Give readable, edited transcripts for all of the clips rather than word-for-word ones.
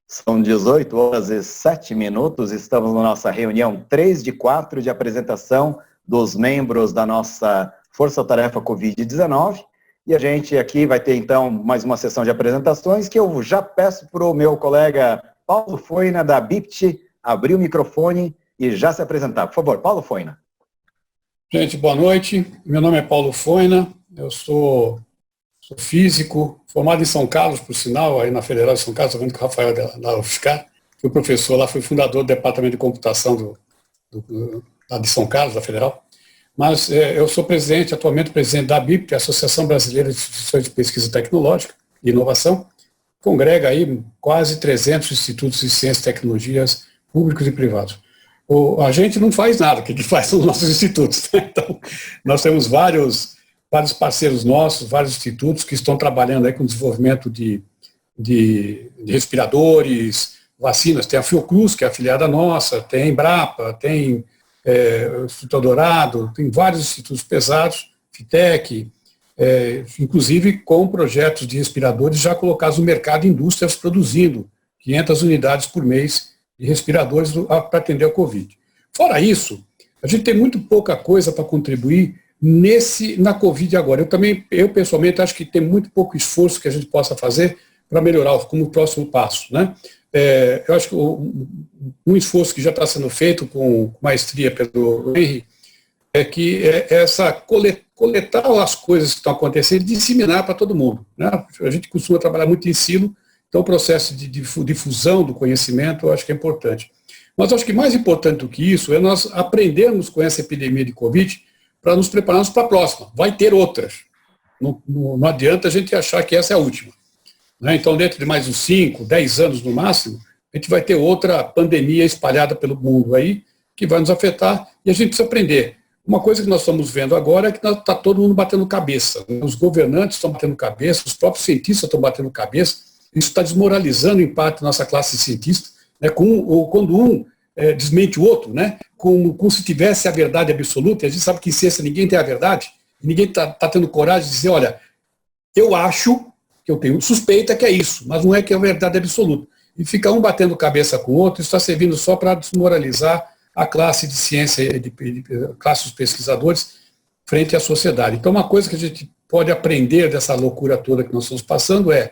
São 18 horas e 7 minutos, estamos na nossa reunião 3 de 4 de apresentação dos membros da nossa Força-Tarefa Covid-19. E a gente aqui vai ter, então, mais uma sessão de apresentações que eu já peço para o meu colega Paulo Foina, da BIPT, abrir o microfone e já se apresentar. Por favor, Paulo Foina. Gente, boa noite. Meu nome é Paulo Foina, eu sou físico, formado em São Carlos, por sinal, aí na Federal de São Carlos, estou vendo que o Rafael da UFSCar, que o professor lá foi fundador do Departamento de Computação de São Carlos, da Federal. Mas eu sou atualmente presidente da BIPT, Associação Brasileira de Instituições de Pesquisa Tecnológica e Inovação, congrega aí quase 300 institutos de ciências e tecnologias públicos e privados. A gente não faz nada, o que faz são os nossos institutos, né? Então, nós temos vários parceiros nossos, vários institutos que estão trabalhando aí com o desenvolvimento de respiradores, vacinas. Tem a Fiocruz, que é afiliada nossa, tem a Embrapa, tem o Instituto Dourado, tem vários institutos pesados, FITEC, inclusive com projetos de respiradores já colocados no mercado, indústrias produzindo 500 unidades por mês de respiradores para atender ao Covid. Fora isso, a gente tem muito pouca coisa para contribuir na Covid agora. Eu pessoalmente acho que tem muito pouco esforço que a gente possa fazer para melhorar como próximo passo, né? Eu acho que um esforço que já está sendo feito com maestria pelo Henry essa coletar as coisas que estão acontecendo e disseminar para todo mundo, né? A gente costuma trabalhar muito em silo, então o processo de difusão do conhecimento eu acho que é importante. Mas eu acho que mais importante do que isso é nós aprendermos com essa epidemia de Covid para nos prepararmos para a próxima. Vai ter outras. Não adianta a gente achar que essa é a última, né? Então, dentro de mais uns 5, 10 anos no máximo, a gente vai ter outra pandemia espalhada pelo mundo aí, que vai nos afetar, e a gente precisa aprender. Uma coisa que nós estamos vendo agora é que está todo mundo batendo cabeça. Os governantes estão batendo cabeça, os próprios cientistas estão batendo cabeça. Isso está desmoralizando, em parte, a nossa classe de cientistas, né? Quando um desmente o outro, né? Como se tivesse a verdade absoluta. E a gente sabe que em ciência ninguém tem a verdade, e ninguém está tendo coragem de dizer, olha, eu acho que eu tenho suspeita que é isso, mas não é que é a verdade absoluta. E fica um batendo cabeça com o outro, isso está servindo só para desmoralizar a classe de ciência, classe dos pesquisadores, frente à sociedade. Então, uma coisa que a gente pode aprender dessa loucura toda que nós estamos passando é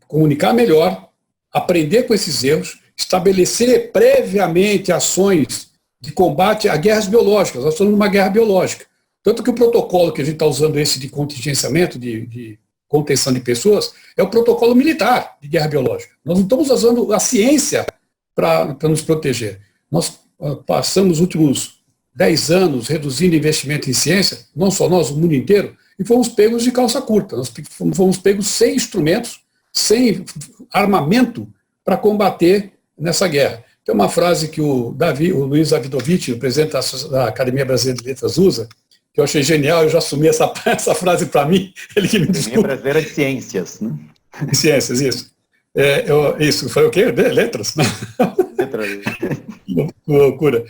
comunicar melhor, aprender com esses erros, estabelecer previamente ações de combate a guerras biológicas. Nós estamos numa guerra biológica. Tanto que o protocolo que a gente está usando, esse de contingenciamento, de contenção de pessoas, é o protocolo militar de guerra biológica. Nós não estamos usando a ciência para nos proteger. Nós passamos os últimos 10 anos reduzindo investimento em ciência, não só nós, o mundo inteiro, e fomos pegos de calça curta. Nós fomos pegos sem instrumentos, sem armamento para combater nessa guerra. Tem uma frase que o Luiz Davidovich, o presidente da Academia Brasileira de Letras, usa, que eu achei genial, eu já assumi essa frase para mim, ele que me desculpa. Academia Brasileira de Ciências, né? Ciências, isso. Isso, foi o quê? Letras? Letras. Loucura.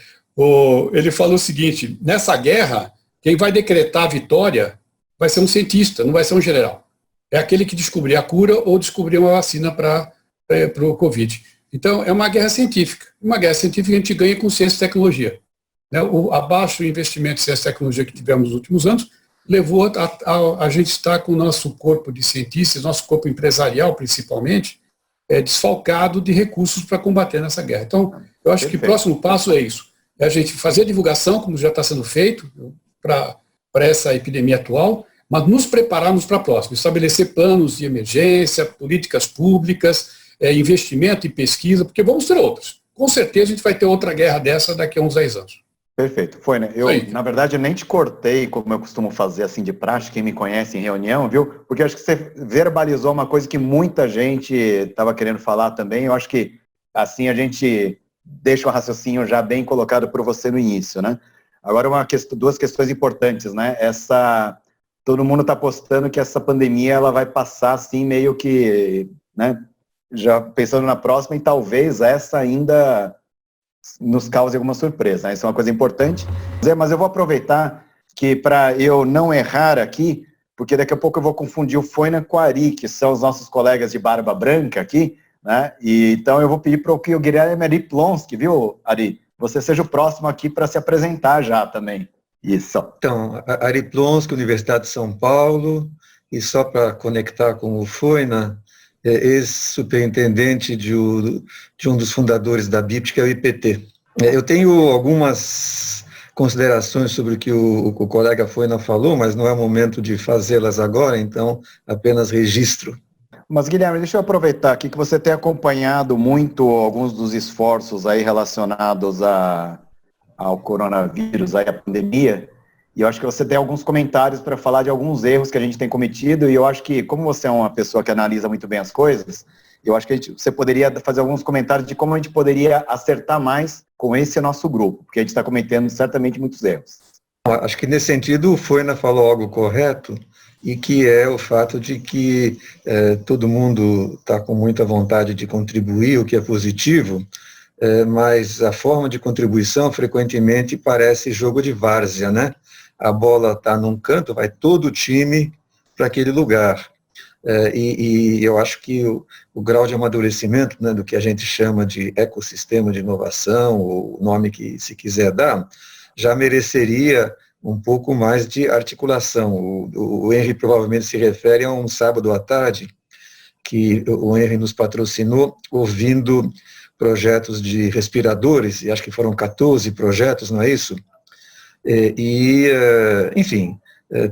Ele falou o seguinte, nessa guerra, quem vai decretar a vitória vai ser um cientista, não vai ser um general. É aquele que descobrir a cura ou descobrir uma vacina para o Covid. Então, é uma guerra científica. Uma guerra científica a gente ganha com ciência e tecnologia. O abaixo investimento em ciência e tecnologia que tivemos nos últimos anos levou a gente estar com o nosso corpo de cientistas, nosso corpo empresarial, principalmente, desfalcado de recursos para combater nessa guerra. Então, eu acho que o próximo passo é isso. É a gente fazer a divulgação, como já está sendo feito, para essa epidemia atual, mas nos prepararmos para a próxima, estabelecer planos de emergência, políticas públicas, investimento em pesquisa, porque vamos ter outras. Com certeza a gente vai ter outra guerra dessa daqui a uns 10 anos. Perfeito. Foi, né? Na verdade, eu nem te cortei, como eu costumo fazer, assim, de praxe, quem me conhece em reunião, viu? Porque eu acho que você verbalizou uma coisa que muita gente estava querendo falar também. Eu acho que, assim, a gente deixa o raciocínio já bem colocado por você no início, né? Agora, duas questões importantes, né? Todo mundo está apostando que essa pandemia ela vai passar, assim, meio que, né? Já pensando na próxima, e talvez essa ainda nos cause alguma surpresa, né? Isso é uma coisa importante. Mas eu vou aproveitar que para eu não errar aqui, porque daqui a pouco eu vou confundir o Foina com o Ari, que são os nossos colegas de barba branca aqui, né? E, então eu vou pedir para que o Guilherme Ari Plonsky, viu, Ari? Você seja o próximo aqui para se apresentar já também. Isso. Então, Ari Plonsky, Universidade de São Paulo, e só para conectar com o Foina, ex-superintendente de um dos fundadores da BIPT, que é o IPT. Eu tenho algumas considerações sobre o que o colega Foina falou, mas não é o momento de fazê-las agora, então apenas registro. Mas, Guilherme, deixa eu aproveitar aqui que você tem acompanhado muito alguns dos esforços aí relacionados ao coronavírus, aí à pandemia, e eu acho que você tem alguns comentários para falar de alguns erros que a gente tem cometido, e eu acho que, como você é uma pessoa que analisa muito bem as coisas, eu acho que você poderia fazer alguns comentários de como a gente poderia acertar mais com esse nosso grupo, porque a gente está cometendo certamente muitos erros. Acho que nesse sentido o Foina falou algo correto, e que é o fato de que todo mundo está com muita vontade de contribuir, o que é positivo, mas a forma de contribuição frequentemente parece jogo de várzea, né? A bola está num canto, vai todo o time para aquele lugar. E eu acho que o grau de amadurecimento, né, do que a gente chama de ecossistema de inovação, ou o nome que se quiser dar, já mereceria um pouco mais de articulação. O Henry provavelmente se refere a um sábado à tarde, que o Henry nos patrocinou, ouvindo projetos de respiradores, e acho que foram 14 projetos, não é isso? Enfim,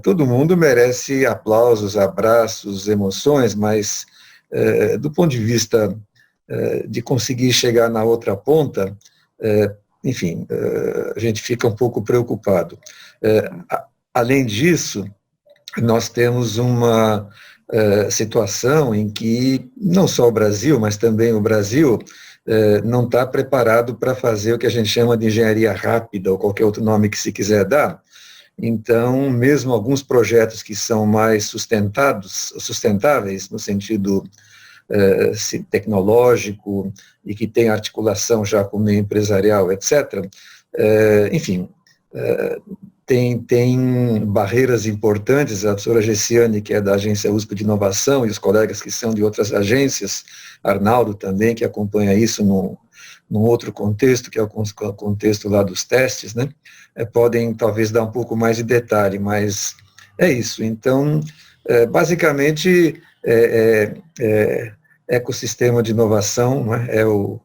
todo mundo merece aplausos, abraços, emoções, mas do ponto de vista de conseguir chegar na outra ponta, enfim, a gente fica um pouco preocupado. Além disso, nós temos uma situação em que não só o Brasil, mas também o Brasil não está preparado para fazer o que a gente chama de engenharia rápida, ou qualquer outro nome que se quiser dar. Então, mesmo alguns projetos que são mais sustentáveis, no sentido tecnológico, e que tem articulação já com o meio empresarial, etc., enfim, tem barreiras importantes. A professora Gessiane, que é da Agência USP de Inovação, e os colegas que são de outras agências, Arnaldo também, que acompanha isso num outro contexto, que é o contexto lá dos testes, né? Podem talvez dar um pouco mais de detalhe, mas é isso. Então, basicamente, ecossistema de inovação, né, é o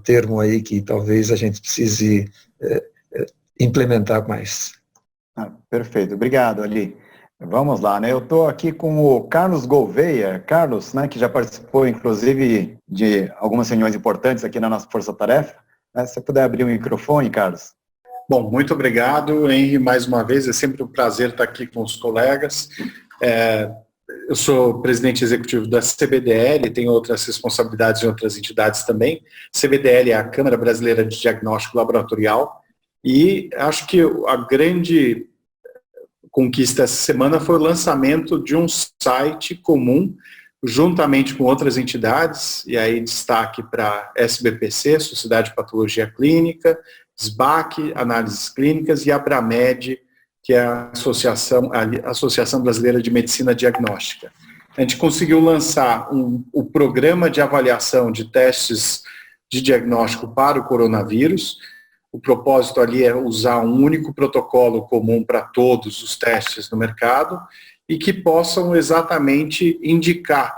termo aí que talvez a gente precise implementar mais. Perfeito, obrigado, Ali. Vamos lá, né? Eu estou aqui com o Carlos Gouveia. Carlos, né, que já participou, inclusive, de algumas reuniões importantes aqui na nossa Força Tarefa. Se você puder abrir o microfone, Carlos. Bom, muito obrigado, Henry, mais uma vez. É sempre um prazer estar aqui com os colegas. Eu sou presidente executivo da CBDL, tenho outras responsabilidades em outras entidades também. CBDL é a Câmara Brasileira de Diagnóstico Laboratorial, e acho que a grande conquista essa semana foi o lançamento de um site comum, juntamente com outras entidades, e aí destaque para SBPC, Sociedade de Patologia Clínica, SBAC, Análises Clínicas, e a Abramed, que é a Associação Brasileira de Medicina Diagnóstica. A gente conseguiu lançar o programa de avaliação de testes de diagnóstico para o coronavírus. O propósito ali é usar um único protocolo comum para todos os testes no mercado e que possam exatamente indicar,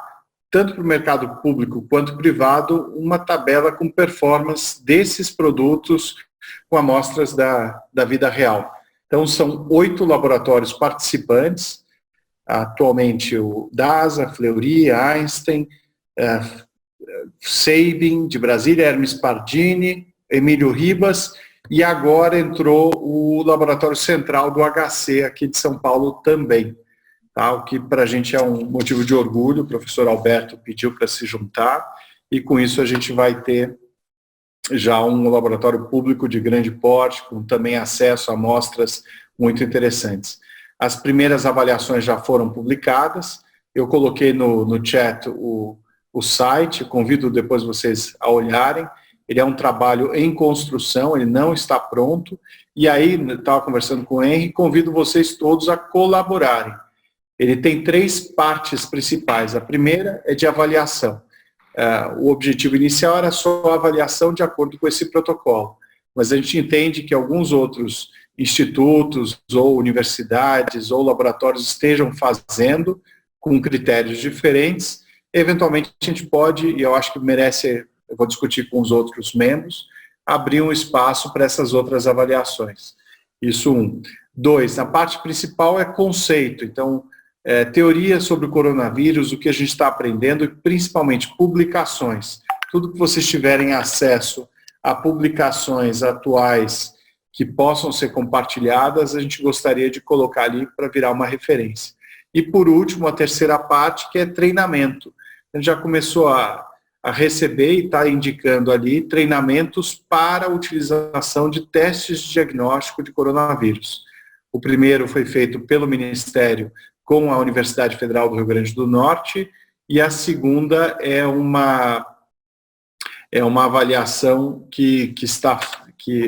tanto para o mercado público quanto privado, uma tabela com performance desses produtos com amostras da vida real. Então, são 8 laboratórios participantes, atualmente o DASA, Fleury, Einstein, Sabin, de Brasília, Hermes Pardini, Emílio Ribas, e agora entrou o Laboratório Central do HC, aqui de São Paulo também, tá? O que para a gente é um motivo de orgulho. O professor Alberto pediu para se juntar, e com isso a gente vai ter já um laboratório público de grande porte, com também acesso a amostras muito interessantes. As primeiras avaliações já foram publicadas, eu coloquei no chat o site, convido depois vocês a olharem. Ele é um trabalho em construção, ele não está pronto, e aí, estava conversando com o Henry, convido vocês todos a colaborarem. Ele tem 3 partes principais. A primeira é de avaliação. O objetivo inicial era só a avaliação de acordo com esse protocolo, mas a gente entende que alguns outros institutos ou universidades ou laboratórios estejam fazendo com critérios diferentes. Eventualmente a gente pode, e eu acho que merece, eu vou discutir com os outros membros, abrir um espaço para essas outras avaliações. Isso 1. 2, a parte principal é conceito, então, teoria sobre o coronavírus, o que a gente está aprendendo, e principalmente publicações. Tudo que vocês tiverem acesso a publicações atuais que possam ser compartilhadas, a gente gostaria de colocar ali para virar uma referência. E por último, a terceira parte, que é treinamento. A gente já começou a receber e está indicando ali treinamentos para a utilização de testes de diagnóstico de coronavírus. O primeiro foi feito pelo Ministério com a Universidade Federal do Rio Grande do Norte, e a segunda é uma avaliação que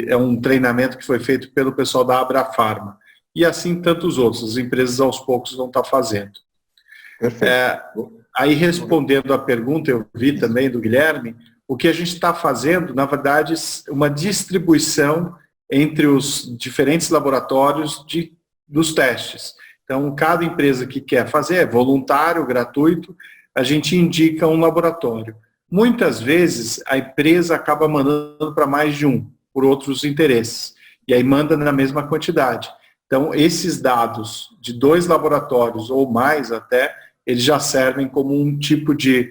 é um treinamento que foi feito pelo pessoal da Abrafarma. E assim tantos outros, as empresas aos poucos vão estar fazendo. Perfeito. Aí respondendo a pergunta, eu vi também do Guilherme, o que a gente está fazendo, na verdade, uma distribuição entre os diferentes laboratórios dos testes. Então, cada empresa que quer fazer, é voluntário, gratuito, a gente indica um laboratório. Muitas vezes, a empresa acaba mandando para mais de um, por outros interesses, e aí manda na mesma quantidade. Então, esses dados de 2 laboratórios ou mais até, eles já servem como um tipo de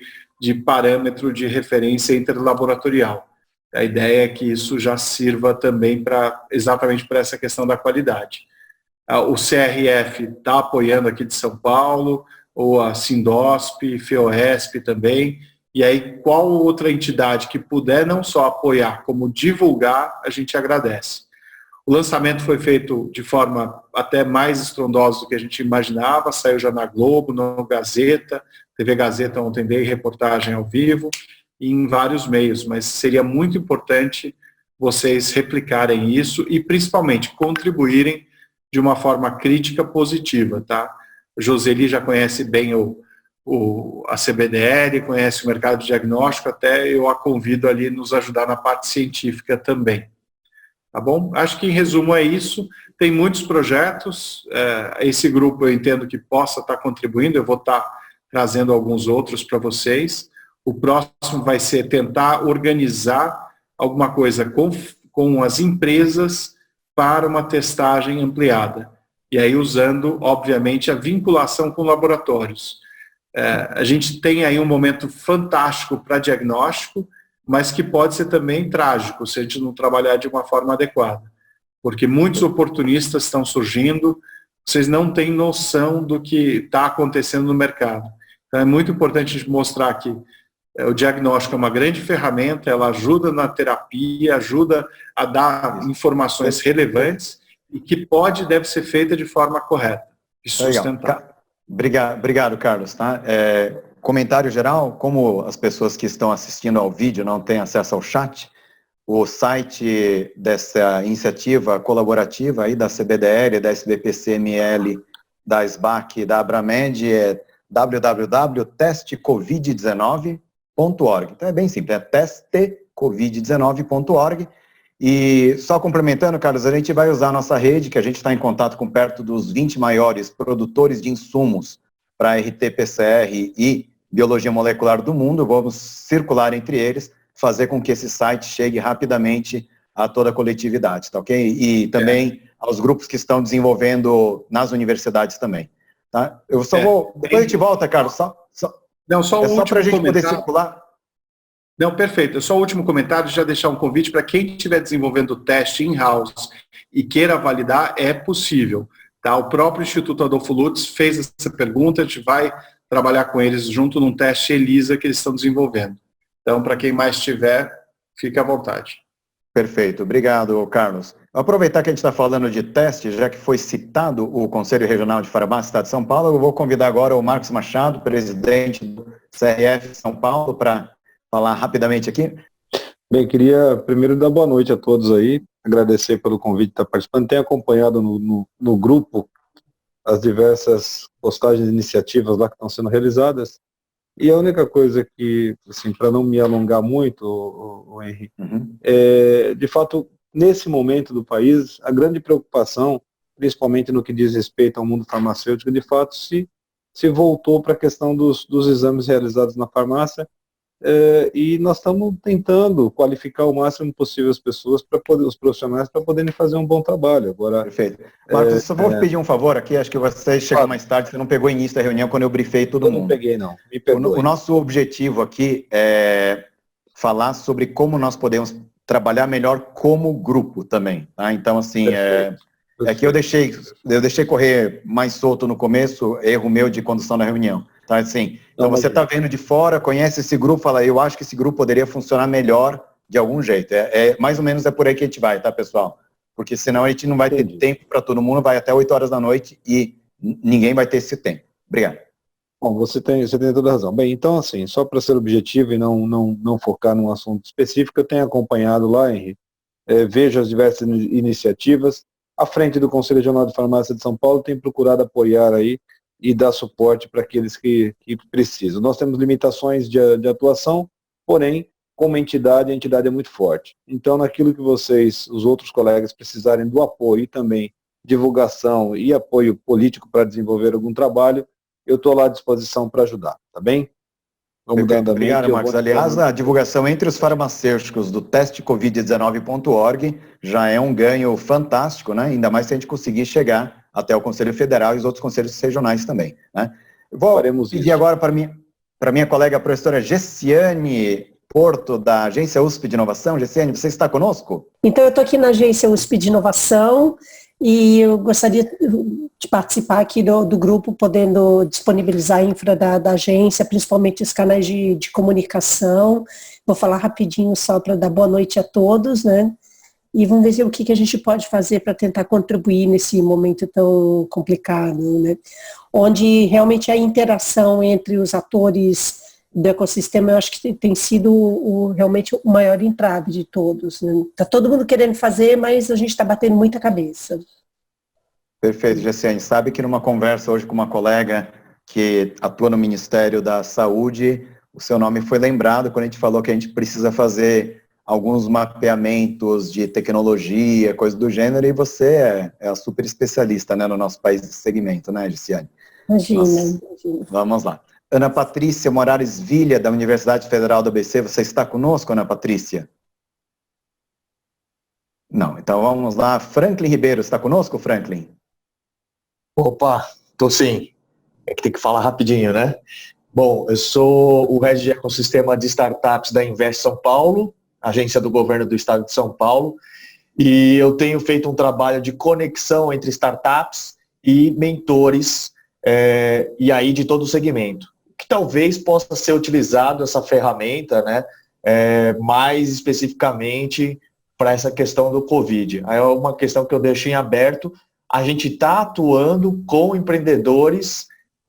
parâmetro de referência interlaboratorial. A ideia é que isso já sirva também exatamente para essa questão da qualidade. O CRF está apoiando aqui de São Paulo, ou a Sindosp, FEOESP também, e aí qual outra entidade que puder não só apoiar, como divulgar, a gente agradece. O lançamento foi feito de forma até mais estrondosa do que a gente imaginava, saiu já na Globo, no Gazeta, TV Gazeta ontem dei reportagem ao vivo, e em vários meios, mas seria muito importante vocês replicarem isso e principalmente contribuírem de uma forma crítica positiva, tá? O Joseli já conhece bem a CBDL, conhece o mercado de diagnóstico, até eu a convido ali a nos ajudar na parte científica também. Tá bom? Acho que em resumo é isso. Tem muitos projetos, esse grupo eu entendo que possa estar contribuindo, eu vou estar trazendo alguns outros para vocês. O próximo vai ser tentar organizar alguma coisa com as empresas para uma testagem ampliada. E aí usando, obviamente, a vinculação com laboratórios. A gente tem aí um momento fantástico para diagnóstico, mas que pode ser também trágico se a gente não trabalhar de uma forma adequada. Porque muitos oportunistas estão surgindo, vocês não têm noção do que está acontecendo no mercado. Então é muito importante a gente mostrar que o diagnóstico é uma grande ferramenta, ela ajuda na terapia, ajuda a dar informações relevantes e que pode e deve ser feita de forma correta e sustentável. Obrigado, Carlos. Tá? Comentário geral, como as pessoas que estão assistindo ao vídeo não têm acesso ao chat, o site dessa iniciativa colaborativa aí da CBDL, da SBPCML, da SBAC e da Abramed é www.testecovid19.org. Então é bem simples, é testecovid19.org. E só complementando, Carlos, a gente vai usar a nossa rede, que a gente está em contato com perto dos 20 maiores produtores de insumos para RT-PCR e biologia molecular do mundo, vamos circular entre eles, fazer com que esse site chegue rapidamente a toda a coletividade, tá ok? E também aos grupos que estão desenvolvendo nas universidades também. Tá? Eu só vou... Depois a gente volta, Carlos. Só para a gente poder circular. Não, perfeito. Só o último comentário, já deixar um convite para quem estiver desenvolvendo o teste in-house e queira validar, é possível. Tá? O próprio Instituto Adolfo Lutz fez essa pergunta, a gente vai trabalhar com eles junto num teste ELISA que eles estão desenvolvendo. Então, para quem mais tiver, fique à vontade. Perfeito. Obrigado, Carlos. Vou aproveitar que a gente está falando de teste, já que foi citado o Conselho Regional de Farmácia do Estado de São Paulo, eu vou convidar agora o Marcos Machado, presidente do CRF São Paulo, para falar rapidamente aqui. Bem, queria primeiro dar boa noite a todos aí, agradecer pelo convite de estar participando, tenho acompanhado no grupo as diversas postagens e iniciativas lá que estão sendo realizadas, E a única coisa que, assim, para não me alongar muito, o Henry, de fato, nesse momento do país, a grande preocupação, principalmente no que diz respeito ao mundo farmacêutico, de fato, se voltou para a questão dos exames realizados na farmácia, e nós estamos tentando qualificar o máximo possível as pessoas, os profissionais, para poderem fazer um bom trabalho. Agora, perfeito. Marcos, eu só vou pedir um favor aqui, acho que você chegou mais tarde, você não pegou o início da reunião quando eu brifei todo mundo. Eu não peguei, não. Me perdoe. O nosso objetivo aqui é falar sobre como nós podemos trabalhar melhor como grupo também, tá? Então, assim, é que eu deixei correr mais solto no começo, erro meu de condução da reunião. Tá, assim, então você está vendo de fora, conhece esse grupo, fala, eu acho que esse grupo poderia funcionar melhor de algum jeito. Mais ou menos por aí que a gente vai, tá, pessoal? Porque senão a gente não vai ter tempo para todo mundo, vai até 8 horas da noite e ninguém vai ter esse tempo. Obrigado. Bom, você tem toda a razão. Bem, então, assim, só para ser objetivo e não focar num assunto específico, eu tenho acompanhado lá, Henrique, vejo as diversas iniciativas. A frente do Conselho Regional de Farmácia de São Paulo tem procurado apoiar aí e dar suporte para aqueles que precisam. Nós temos limitações de atuação, porém, como entidade, a entidade é muito forte. Então, naquilo que vocês, os outros colegas, precisarem do apoio e também divulgação e apoio político para desenvolver algum trabalho, eu estou lá à disposição para ajudar, tá bem? Vamos dar andamento. Obrigado, Marcos. Aliás, a divulgação entre os farmacêuticos do testecovid19.org já é um ganho fantástico, né? Ainda mais se a gente conseguir chegar até o Conselho Federal e os outros conselhos regionais também, né? Vou pedir agora para minha colega a professora Gessiane Porto, da Agência USP de Inovação. Gessiane, você está conosco? Então, eu estou aqui na Agência USP de Inovação e eu gostaria de participar aqui do grupo, podendo disponibilizar a infra da agência, principalmente os canais de comunicação. Vou falar rapidinho só para dar boa noite a todos, né? E vamos ver o que a gente pode fazer para tentar contribuir nesse momento tão complicado, né? Onde realmente a interação entre os atores do ecossistema, eu acho que tem sido realmente o maior entrave de todos, né? Tá todo mundo querendo fazer, mas a gente está batendo muita cabeça. Perfeito, Gessiane. Sabe que numa conversa hoje com uma colega que atua no Ministério da Saúde, o seu nome foi lembrado quando a gente falou que a gente precisa fazer alguns mapeamentos de tecnologia, coisa do gênero, e você é a super especialista, né, no nosso país desse segmento, né, Gessiane? Imagina. Vamos lá. Ana Patrícia Moraes Vilha, da Universidade Federal do ABC, você está conosco, Ana Patrícia? Não, então vamos lá. Franklin Ribeiro, está conosco, Franklin? Opa, tô sim. É que tem que falar rapidinho, né? Bom, eu sou o Head de Ecossistema de Startups da Invest São Paulo, agência do governo do estado de São Paulo, e eu tenho feito um trabalho de conexão entre startups e mentores, e aí de todo o segmento, que talvez possa ser utilizado essa ferramenta, né, mais especificamente para essa questão do Covid. Aí é uma questão que eu deixo em aberto. A gente está atuando com empreendedores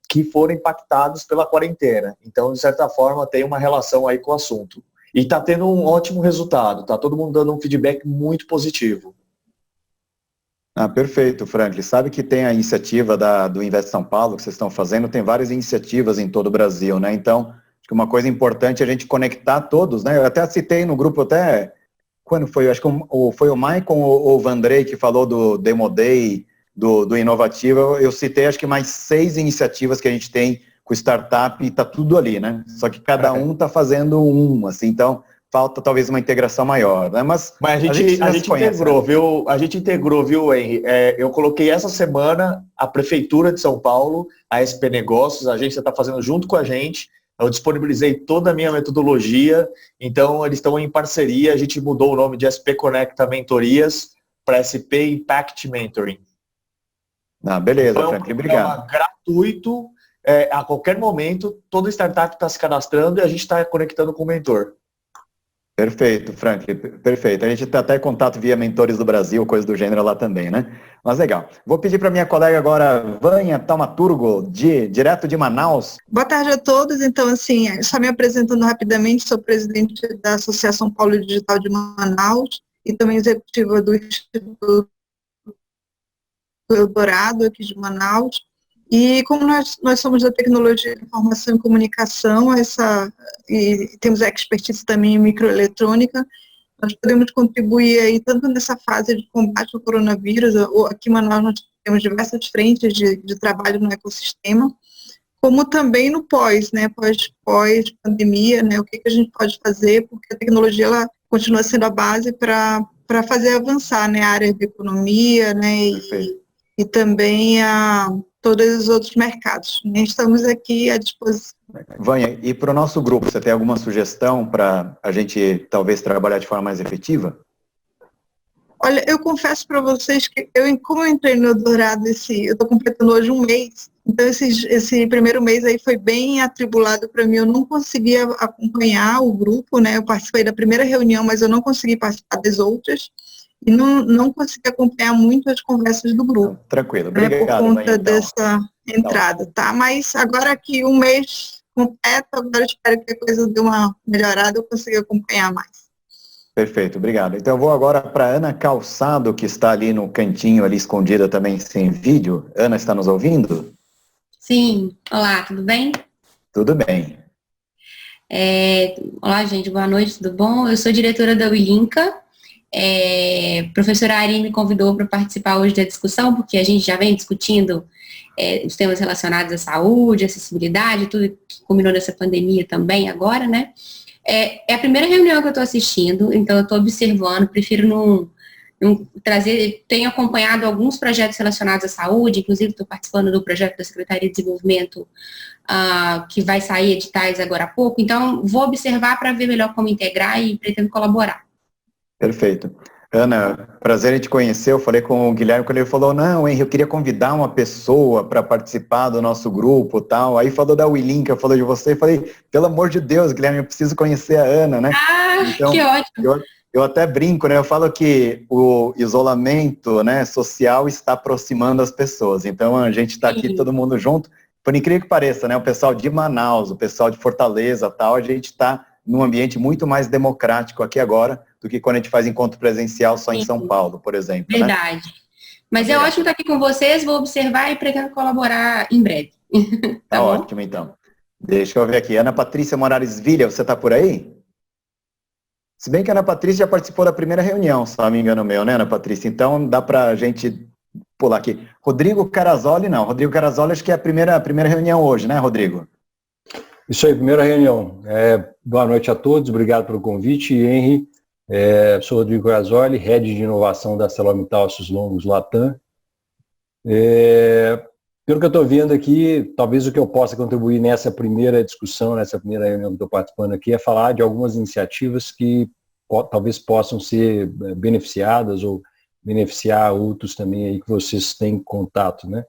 que foram impactados pela quarentena. Então, de certa forma, tem uma relação aí com o assunto. E está tendo um ótimo resultado, está todo mundo dando um feedback muito positivo. Perfeito, Franklin. Sabe que tem a iniciativa do Invest São Paulo que vocês estão fazendo, tem várias iniciativas em todo o Brasil, né? Então, acho que uma coisa importante é a gente conectar todos, né? Eu até citei no grupo, quando foi? Acho que foi o Maicon ou o Vandrei que falou do Demo Day, do Inovativa. Eu citei acho que mais 6 iniciativas que a gente tem com startup e está tudo ali, né? Só que cada um está fazendo assim, então falta talvez uma integração maior, né? Mas a gente integrou, viu? A gente integrou, viu, Henry? Eu coloquei essa semana a Prefeitura de São Paulo, a SP Negócios, a agência está fazendo junto com a gente. Eu disponibilizei toda a minha metodologia, então eles estão em parceria, a gente mudou o nome de SP Conecta Mentorias para SP Impact Mentoring. Beleza, então, Franklin, obrigado. Gratuito, a qualquer momento, toda startup está se cadastrando e a gente está conectando com o mentor. Perfeito, Franklin, perfeito. A gente tem até contato via Mentores do Brasil, coisa do gênero lá também, né? Mas legal. Vou pedir para minha colega agora, Vânia Taumaturgo, direto de Manaus. Boa tarde a todos. Então, assim, só me apresentando rapidamente, sou presidente da Associação Polo Digital de Manaus e também executiva do Instituto Eldorado aqui de Manaus. E como nós somos da tecnologia de informação e comunicação, e temos expertise também em microeletrônica, nós podemos contribuir aí tanto nessa fase de combate ao coronavírus, ou aqui em Manaus nós temos diversas frentes de trabalho no ecossistema, como também no pós, né, pós-pandemia, né, o que a gente pode fazer, porque a tecnologia ela continua sendo a base para fazer avançar, né, a área de economia, né, e também todos os outros mercados. Estamos aqui à disposição. Vânia, e para o nosso grupo, você tem alguma sugestão para a gente talvez trabalhar de forma mais efetiva? Olha, eu confesso para vocês que como eu entrei no Eldorado, eu estou completando hoje um mês, então esse primeiro mês aí foi bem atribulado para mim, eu não conseguia acompanhar o grupo, né? Eu participei da primeira reunião, mas eu não consegui participar das outras, e não consegui acompanhar muito as conversas do grupo. Tranquilo, obrigado. Por conta Vânia, então. dessa entrada, tá? Mas agora que um mês completo, agora eu espero que a coisa dê uma melhorada, eu consiga acompanhar mais. Perfeito, obrigado. Então eu vou agora para Ana Calçado, que está ali no cantinho, ali escondida também sem vídeo. Ana, está nos ouvindo? Sim. Olá, tudo bem? Tudo bem. Olá, gente, boa noite, tudo bom? Eu sou diretora da Wilinka. Professora Ari me convidou para participar hoje da discussão, porque a gente já vem discutindo os temas relacionados à saúde, acessibilidade, tudo que combinou nessa pandemia também agora, né? É a primeira reunião que eu estou assistindo, então eu estou observando, prefiro não trazer, tenho acompanhado alguns projetos relacionados à saúde, inclusive estou participando do projeto da Secretaria de Desenvolvimento, que vai sair editais agora há pouco, então vou observar para ver melhor como integrar e pretendo colaborar. Perfeito. Ana, prazer em te conhecer. Eu falei com o Guilherme quando ele falou, não, Henry, eu queria convidar uma pessoa para participar do nosso grupo e tal. Aí falou da Wilinka, falou de você. Eu falei, pelo amor de Deus, Guilherme, eu preciso conhecer a Ana, né? Então, que ótimo. Eu até brinco, né? Eu falo que o isolamento, né, social está aproximando as pessoas. Então a gente está aqui todo mundo junto. Por incrível que pareça, né? O pessoal de Manaus, o pessoal de Fortaleza, tal, a gente está num ambiente muito mais democrático aqui agora do que quando a gente faz encontro presencial só em São Paulo, por exemplo. Verdade. Né? Mas é ótimo estar aqui com vocês, vou observar e pretendo colaborar em breve. Tá ótimo, então. Deixa eu ver aqui. Ana Patrícia Moraes Vilha, você está por aí? Se bem que a Ana Patrícia já participou da primeira reunião, se não me engano meu, né, Ana Patrícia? Então dá para a gente pular aqui. Rodrigo Carazoli, não. Rodrigo Carazoli, acho que é a primeira reunião hoje, né, Rodrigo? Isso aí, primeira reunião. Boa noite a todos, obrigado pelo convite. Henry, sou Rodrigo Carazoli, Head de Inovação da ArcelorMittal Aços Longos Latam. Pelo que eu estou vendo aqui, talvez o que eu possa contribuir nessa primeira discussão, nessa primeira reunião que estou participando aqui, é falar de algumas iniciativas que talvez possam ser beneficiadas ou beneficiar outros também aí que vocês têm contato, né?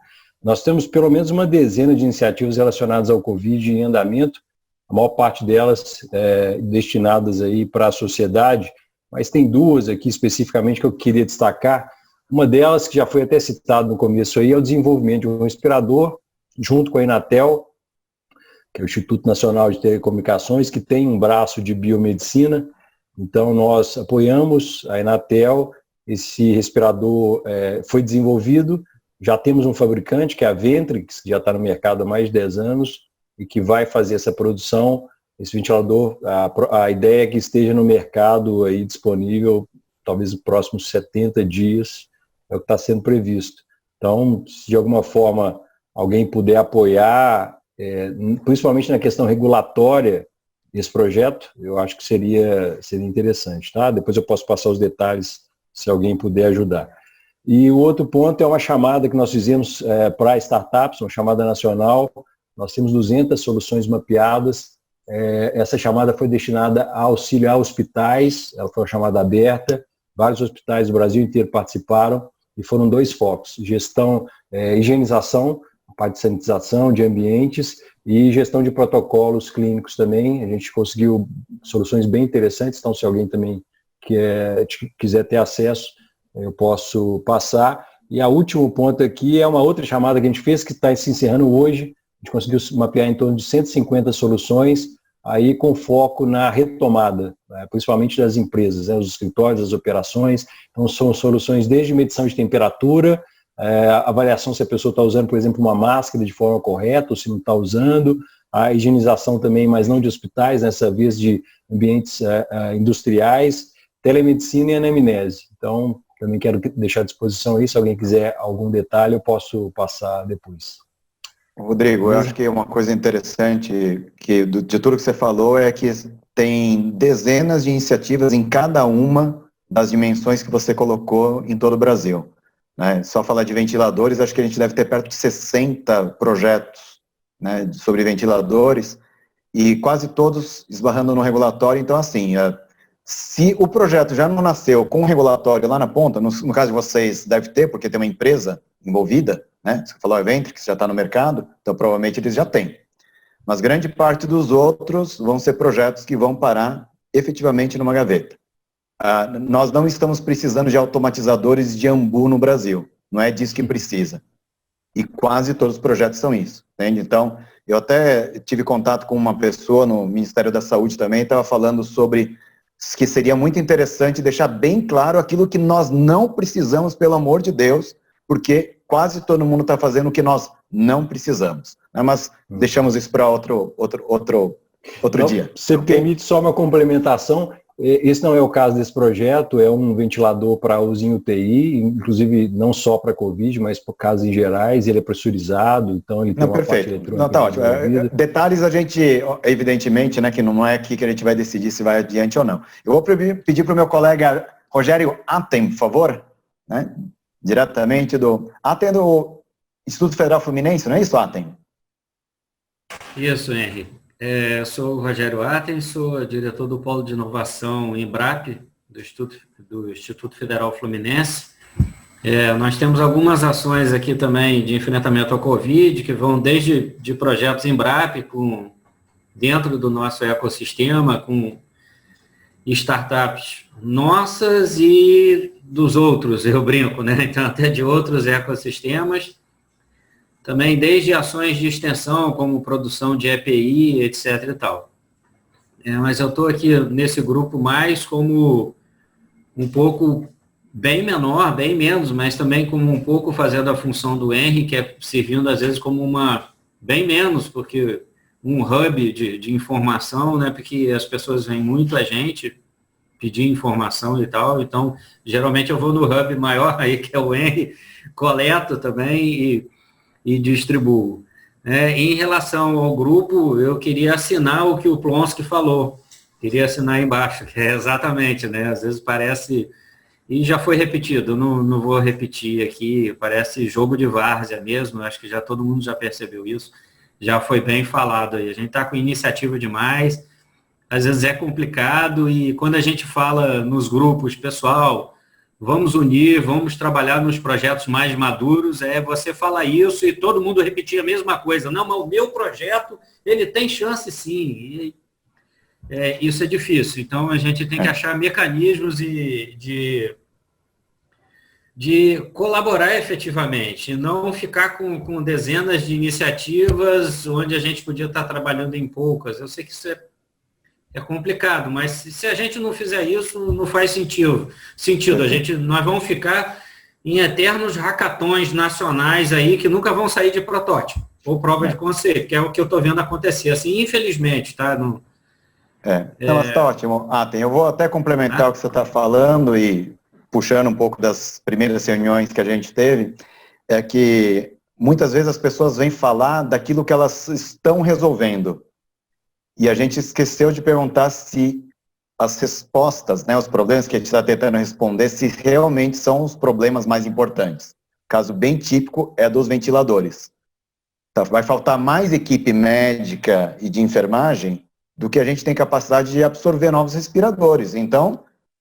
Nós temos pelo menos uma dezena de iniciativas relacionadas ao Covid em andamento, a maior parte delas destinadas aí para a sociedade, mas tem duas aqui especificamente que eu queria destacar. Uma delas, que já foi até citado no começo aí, é o desenvolvimento de um respirador, junto com a Inatel, que é o Instituto Nacional de Telecomunicações, que tem um braço de biomedicina. Então, nós apoiamos a Inatel, esse respirador foi desenvolvido, já temos um fabricante, que é a Ventrix, que já está no mercado há mais de 10 anos, e que vai fazer essa produção. Esse ventilador, a ideia é que esteja no mercado aí disponível, talvez nos próximos 70 dias, é o que está sendo previsto. Então, se de alguma forma alguém puder apoiar, principalmente na questão regulatória desse projeto, eu acho que seria interessante, tá? Depois eu posso passar os detalhes, se alguém puder ajudar. E o outro ponto é uma chamada que nós fizemos para startups, uma chamada nacional. Nós temos 200 soluções mapeadas. Essa chamada foi destinada a auxílio a hospitais, ela foi uma chamada aberta, vários hospitais do Brasil inteiro participaram, e foram 2 focos: gestão, higienização, a parte de sanitização de ambientes, e gestão de protocolos clínicos também. A gente conseguiu soluções bem interessantes, então se alguém também quiser ter acesso, eu posso passar. E a último ponto aqui é uma outra chamada que a gente fez, que está se encerrando hoje. A gente conseguiu mapear em torno de 150 soluções, aí com foco na retomada, principalmente das empresas, os escritórios, as operações. Então são soluções desde medição de temperatura, avaliação se a pessoa está usando, por exemplo, uma máscara de forma correta ou se não está usando, a higienização também, mas não de hospitais, nessa vez de ambientes industriais, telemedicina e anamnese. Então, também quero deixar à disposição aí, se alguém quiser algum detalhe, eu posso passar depois. Rodrigo, eu acho que uma coisa interessante de tudo que você falou é que tem dezenas de iniciativas em cada uma das dimensões que você colocou em todo o Brasil. Né? Só falar de ventiladores, acho que a gente deve ter perto de 60 projetos, né, sobre ventiladores, e quase todos esbarrando no regulatório. Então, assim, se o projeto já não nasceu com o regulatório lá na ponta, no caso de vocês deve ter, porque tem uma empresa envolvida, né? Você falou Eventrix, já está no mercado, então provavelmente eles já têm. Mas grande parte dos outros vão ser projetos que vão parar efetivamente numa gaveta. Nós não estamos precisando de automatizadores de Ambu no Brasil, não é disso que precisa. E quase todos os projetos são isso, entende? Então, eu até tive contato com uma pessoa no Ministério da Saúde também, estava falando sobre que seria muito interessante deixar bem claro aquilo que nós não precisamos, pelo amor de Deus, porque quase todo mundo está fazendo o que nós não precisamos. Né? Mas deixamos isso para outro então, dia. Você permite só uma complementação? Esse não é o caso desse projeto, é um ventilador para uso em UTI, inclusive não só para Covid, mas por casos em gerais, ele é pressurizado, então ele tem uma perfeito. parte eletrônica. Não, tá ótimo. Detalhes a gente, evidentemente, né, que não é aqui que a gente vai decidir se vai adiante ou não. Eu vou pedir para o meu colega Rogério Atem, por favor, né, diretamente do Instituto Federal Fluminense, não é isso, Atem? Isso, Henry. Sou o Rogério Atem, sou diretor do Polo de Inovação Embrap, do Instituto Federal Fluminense. Nós temos algumas ações aqui também de enfrentamento ao Covid, que vão desde de projetos Embrap, dentro do nosso ecossistema, com startups nossas e dos outros, eu brinco, né? Então, até de outros ecossistemas. Também desde ações de extensão, como produção de EPI, etc. e tal. Mas eu estou aqui nesse grupo mais como um pouco bem menor, bem menos, mas também como um pouco fazendo a função do Henry, que é servindo às vezes como bem menos, porque um hub de informação, né, porque as pessoas vêm muito a gente pedir informação e tal, então geralmente eu vou no hub maior aí, que é o Henry, coleto também e distribuo. Em relação ao grupo, eu queria assinar o que o Plonsky falou, queria assinar aí embaixo, que é exatamente, né, às vezes parece, e já foi repetido, não vou repetir aqui, parece jogo de várzea mesmo, acho que já todo mundo já percebeu isso, já foi bem falado aí, a gente está com iniciativa demais, às vezes é complicado, e quando a gente fala nos grupos, pessoal, vamos unir, vamos trabalhar nos projetos mais maduros, você fala isso e todo mundo repetir a mesma coisa. Não, mas o meu projeto, ele tem chance sim. Isso é difícil. Então, a gente tem que achar mecanismos de colaborar efetivamente, e não ficar com dezenas de iniciativas onde a gente podia estar trabalhando em poucas. Eu sei que isso é complicado, mas se a gente não fizer isso, não faz sentido. Nós vamos ficar em eternos hackatons nacionais aí que nunca vão sair de protótipo ou prova de conceito, que é o que eu estou vendo acontecer. Assim, infelizmente, tá? Não, mas está ótimo. Eu vou até complementar o que você está falando e puxando um pouco das primeiras reuniões que a gente teve, é que muitas vezes as pessoas vêm falar daquilo que elas estão resolvendo. E a gente esqueceu de perguntar se as respostas, né, os problemas que a gente está tentando responder, se realmente são os problemas mais importantes. Caso bem típico é dos ventiladores. Então, vai faltar mais equipe médica e de enfermagem do que a gente tem capacidade de absorver novos respiradores. Então,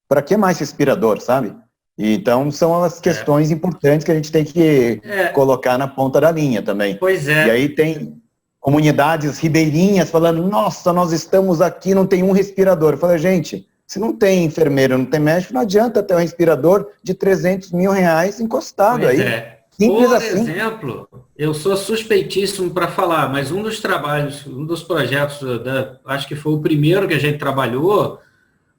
para que mais respirador, sabe? E, então, são as questões importantes que a gente tem que colocar na ponta da linha também. Pois é. E aí tem comunidades ribeirinhas falando, nossa, nós estamos aqui, não tem um respirador. Eu falei, gente, se não tem enfermeiro, não tem médico, não adianta ter um respirador de R$300 mil encostado aí. Por exemplo, eu sou suspeitíssimo para falar, mas um dos projetos, acho que foi o primeiro que a gente trabalhou,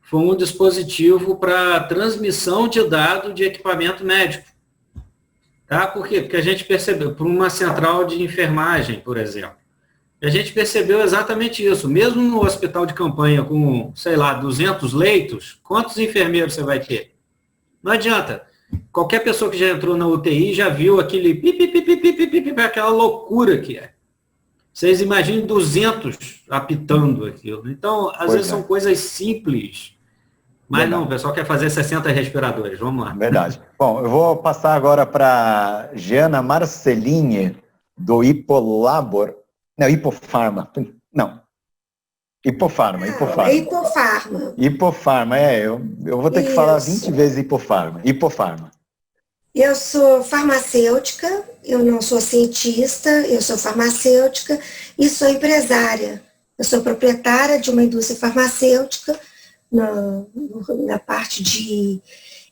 foi um dispositivo para transmissão de dados de equipamento médico. Tá? Por quê? Porque a gente percebeu, por uma central de enfermagem, por exemplo, a gente percebeu exatamente isso. Mesmo no hospital de campanha com, sei lá, 200 leitos, quantos enfermeiros você vai ter? Não adianta. Qualquer pessoa que já entrou na UTI já viu aquele aquela loucura que é. Vocês imaginem 200 apitando aquilo. Então, às vezes são coisas simples. Mas não, o pessoal quer fazer 60 respiradores. Vamos lá. Verdade. Bom, eu vou passar agora para Giana Marcelini, do Hipolabor. Não, Hipofarma. Não. Hipofarma. Hipofarma, eu vou ter que falar 20 vezes Hipofarma. Eu sou farmacêutica, eu não sou cientista, eu sou farmacêutica e sou empresária. Eu sou proprietária de uma indústria farmacêutica na parte de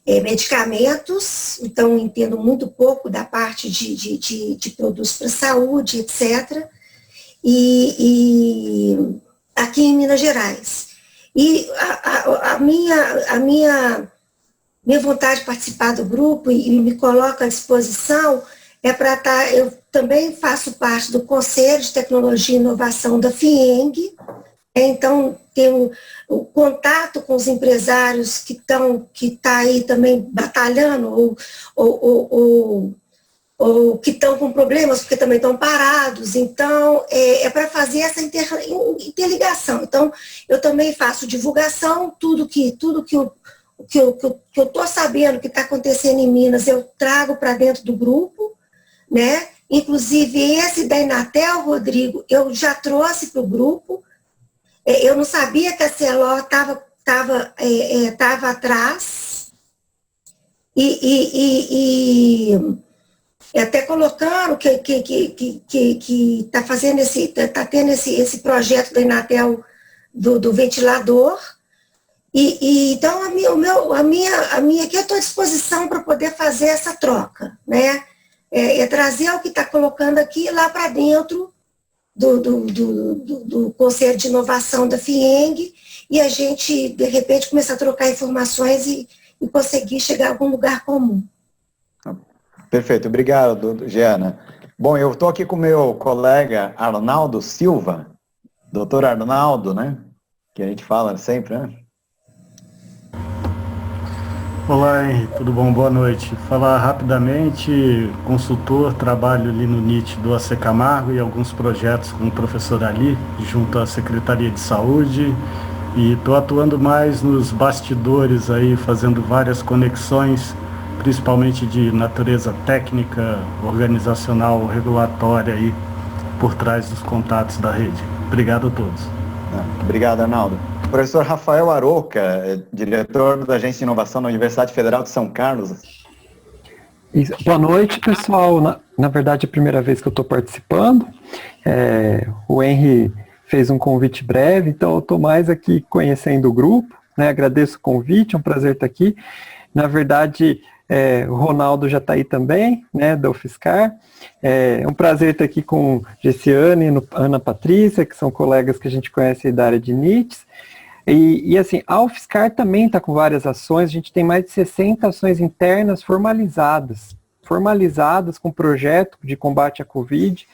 medicamentos, então entendo muito pouco da parte de produtos para saúde, etc., e aqui em Minas Gerais. E a minha vontade de participar do grupo e me coloco à disposição é para estar. Eu também faço parte do Conselho de Tecnologia e Inovação da FIENG, então tenho o contato com os empresários que estão aí também batalhando ou que estão com problemas porque também estão parados. Então, é para fazer essa interligação. Então, eu também faço divulgação, tudo que eu estou sabendo que está acontecendo em Minas, eu trago para dentro do grupo, né? Inclusive, esse da Inatel, Rodrigo, eu já trouxe para o grupo. Eu não sabia que a CELO estava atrás. E até colocando que está fazendo está tendo esse projeto da Inatel do ventilador. Então, a minha aqui eu estou à disposição para poder fazer essa troca, né? Trazer o que está colocando aqui lá para dentro do Conselho de Inovação da FIENG e a gente, de repente, começar a trocar informações e conseguir chegar a algum lugar comum. Perfeito, obrigado, Giana. Bom, eu estou aqui com o meu colega Arnaldo Silva, doutor Arnaldo, né? Que a gente fala sempre, né? Olá, Henry, tudo bom? Boa noite. Falar rapidamente, consultor, trabalho ali no NIT do AC Camargo e alguns projetos com o professor Ali, junto à Secretaria de Saúde, e estou atuando mais nos bastidores aí, fazendo várias conexões, principalmente de natureza técnica, organizacional, regulatória aí, por trás dos contatos da rede. Obrigado a todos. Obrigado, Arnaldo. Professor Rafael Aroca, diretor da Agência de Inovação da Universidade Federal de São Carlos. Boa noite, pessoal. Na verdade, é a primeira vez que eu estou participando. O Henry fez um convite breve, então eu estou mais aqui conhecendo o grupo, né? Agradeço o convite, é um prazer estar aqui. Na verdade, o Ronaldo já está aí também, né, da UFSCar. É um prazer estar aqui com Gessiane e Ana Patrícia, que são colegas que a gente conhece da área de NITs. E assim, a UFSCar também está com várias ações, a gente tem mais de 60 ações internas formalizadas com projeto de combate à Covid,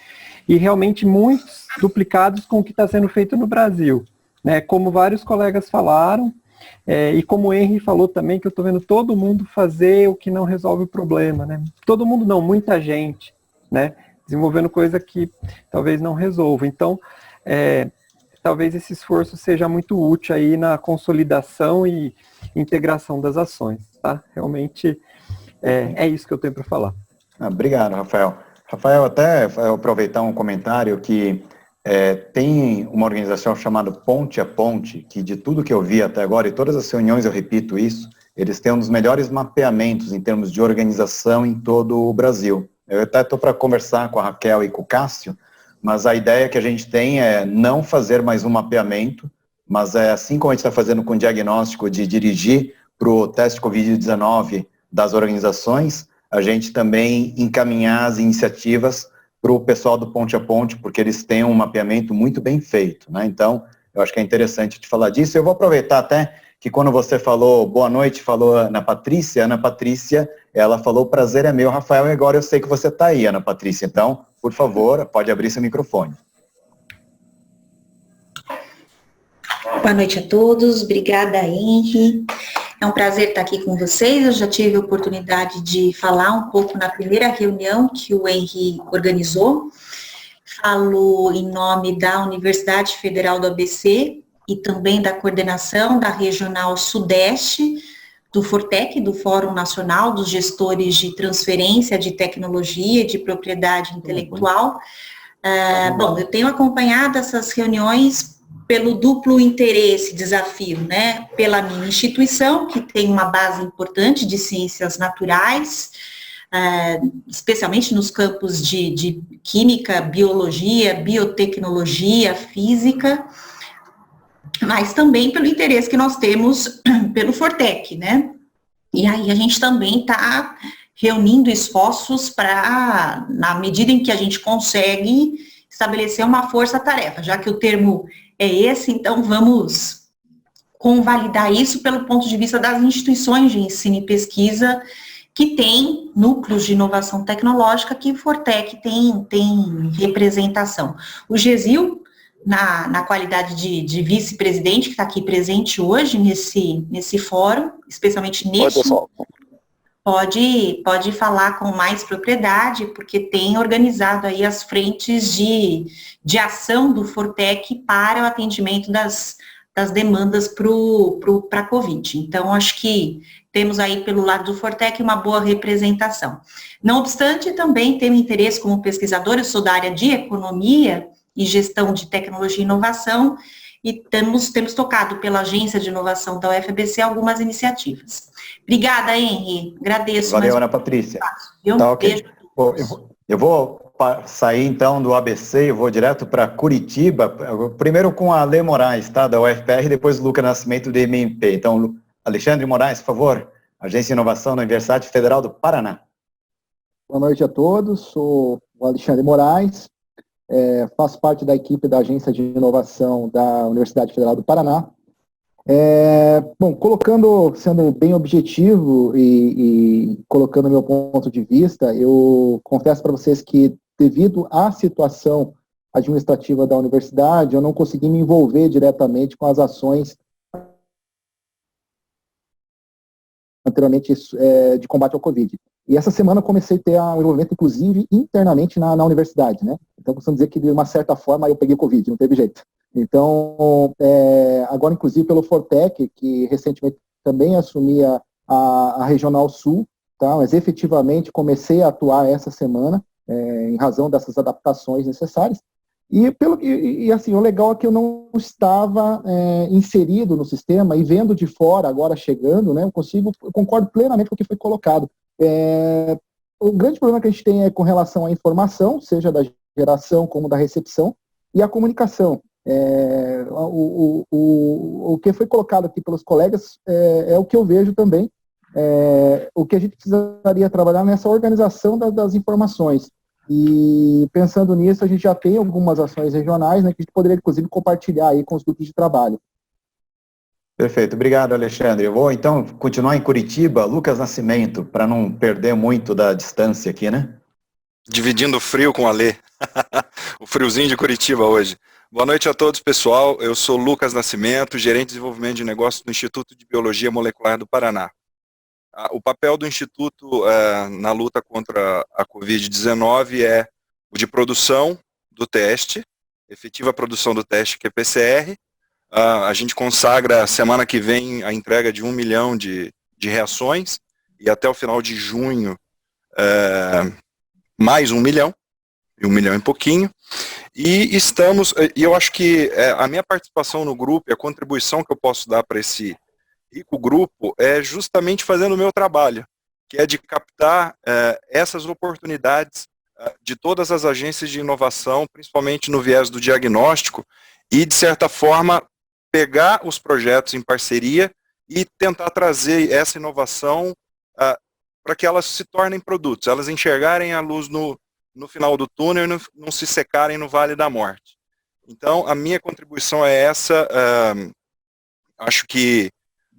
e realmente muitos duplicados com o que está sendo feito no Brasil, né? Como vários colegas falaram, e como o Henry falou também, que eu estou vendo todo mundo fazer o que não resolve o problema, né? Todo mundo não, muita gente, né? Desenvolvendo coisa que talvez não resolva. Então, talvez esse esforço seja muito útil aí na consolidação e integração das ações, tá? Realmente é isso que eu tenho para falar. Obrigado, Rafael. Rafael, até aproveitar um comentário que tem uma organização chamada Ponte a Ponte, que de tudo que eu vi até agora, e todas as reuniões eu repito isso, eles têm um dos melhores mapeamentos em termos de organização em todo o Brasil. Eu até estou para conversar com a Raquel e com o Cássio, mas a ideia que a gente tem é não fazer mais um mapeamento, mas assim como a gente está fazendo com o diagnóstico de dirigir para o teste Covid-19 das organizações, a gente também encaminhar as iniciativas para o pessoal do Ponte a Ponte, porque eles têm um mapeamento muito bem feito, né? Então, eu acho que é interessante te falar disso. Eu vou aproveitar até que quando você falou boa noite, falou Ana Patrícia, ela falou prazer é meu, Rafael, e agora eu sei que você está aí, Ana Patrícia. Então, por favor, pode abrir seu microfone. Boa noite a todos, obrigada, Henri. É um prazer estar aqui com vocês. Eu já tive a oportunidade de falar um pouco na primeira reunião que o Henri organizou. Falo em nome da Universidade Federal do ABC e também da coordenação da Regional Sudeste do Fortec, do Fórum Nacional dos Gestores de Transferência de Tecnologia e de Propriedade Intelectual. Bom, eu tenho acompanhado essas reuniões pelo duplo interesse, desafio, né? Pela minha instituição, que tem uma base importante de ciências naturais, especialmente nos campos de química, biologia, biotecnologia, física, mas também pelo interesse que nós temos pelo Fortec, né? E aí a gente também está reunindo esforços para, na medida em que a gente consegue, estabelecer uma força-tarefa, já que o termo é esse, então vamos convalidar isso pelo ponto de vista das instituições de ensino e pesquisa que tem núcleos de inovação tecnológica que o Fortec tem representação. O GESIL, na qualidade de vice-presidente, que está aqui presente hoje nesse fórum, especialmente nesse, pode falar com mais propriedade, porque tem organizado aí as frentes de ação do Fortec para o atendimento das demandas para a Covid. Então, acho que temos aí pelo lado do Fortec uma boa representação. Não obstante, também tenho interesse como pesquisadora, eu sou da área de economia e gestão de tecnologia e inovação, e temos tocado pela Agência de Inovação da UFABC algumas iniciativas. Obrigada, Henri. Agradeço. Valeu, Ana Patrícia. Tá, ok. Eu vou sair, então, do ABC, eu vou direto para Curitiba, primeiro com a Ale Moraes, tá, da UFPR, depois o Lucas Nascimento, do MMP. Então, Alexandre Moraes, por favor, Agência de Inovação da Universidade Federal do Paraná. Boa noite a todos, sou o Alexandre Moraes, faço parte da equipe da Agência de Inovação da Universidade Federal do Paraná. Bom, sendo bem objetivo e colocando meu ponto de vista, eu confesso para vocês que, devido à situação administrativa da universidade, eu não consegui me envolver diretamente com as ações anteriormente de combate ao Covid. E essa semana eu comecei a ter um envolvimento, inclusive, internamente na universidade, né? Então, costumamos dizer que, de uma certa forma, eu peguei Covid, não teve jeito. Então, agora, inclusive, pelo Fortec, que recentemente também assumi a Regional Sul, tá? Mas efetivamente comecei a atuar essa semana, em razão dessas adaptações necessárias. E assim, o legal é que eu não estava inserido no sistema, e vendo de fora, agora chegando, né, eu concordo plenamente com o que foi colocado. O grande problema que a gente tem é com relação à informação, seja da geração como da recepção, e a comunicação. O que foi colocado aqui pelos colegas é o que eu vejo também, o que a gente precisaria trabalhar nessa organização das informações. E pensando nisso, a gente já tem algumas ações regionais, né, que a gente poderia, inclusive, compartilhar aí com os grupos de trabalho. Perfeito, obrigado, Alexandre. Eu vou, então, continuar em Curitiba. Lucas Nascimento, para não perder muito da distância aqui, né? Dividindo o frio com a Lê. O friozinho de Curitiba hoje. Boa noite a todos, pessoal. Eu sou Lucas Nascimento, gerente de desenvolvimento de negócios do Instituto de Biologia Molecular do Paraná. O papel do Instituto na luta contra a Covid-19 é o de produção do teste, efetiva produção do teste, que é PCR. A gente consagra semana que vem a entrega de 1 milhão de reações, e até o final de junho mais 1 milhão, e 1 milhão e pouquinho. E eu acho que a minha participação no grupo e a contribuição que eu posso dar para esse rico grupo é justamente fazendo o meu trabalho, que é de captar essas oportunidades de todas as agências de inovação, principalmente no viés do diagnóstico, e, de certa forma, pegar os projetos em parceria e tentar trazer essa inovação para que elas se tornem produtos, elas enxergarem a luz no final do túnel e não se secarem no Vale da Morte. Então, a minha contribuição é essa. Acho que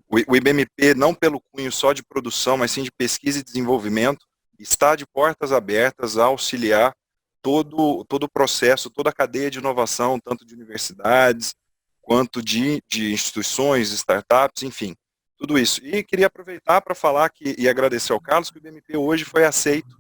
o IBMP, não pelo cunho só de produção, mas sim de pesquisa e desenvolvimento, está de portas abertas a auxiliar todo o processo, toda a cadeia de inovação, tanto de universidades, quanto de instituições, startups, enfim, tudo isso. E queria aproveitar para falar e agradecer ao Carlos que o IBMP hoje foi aceito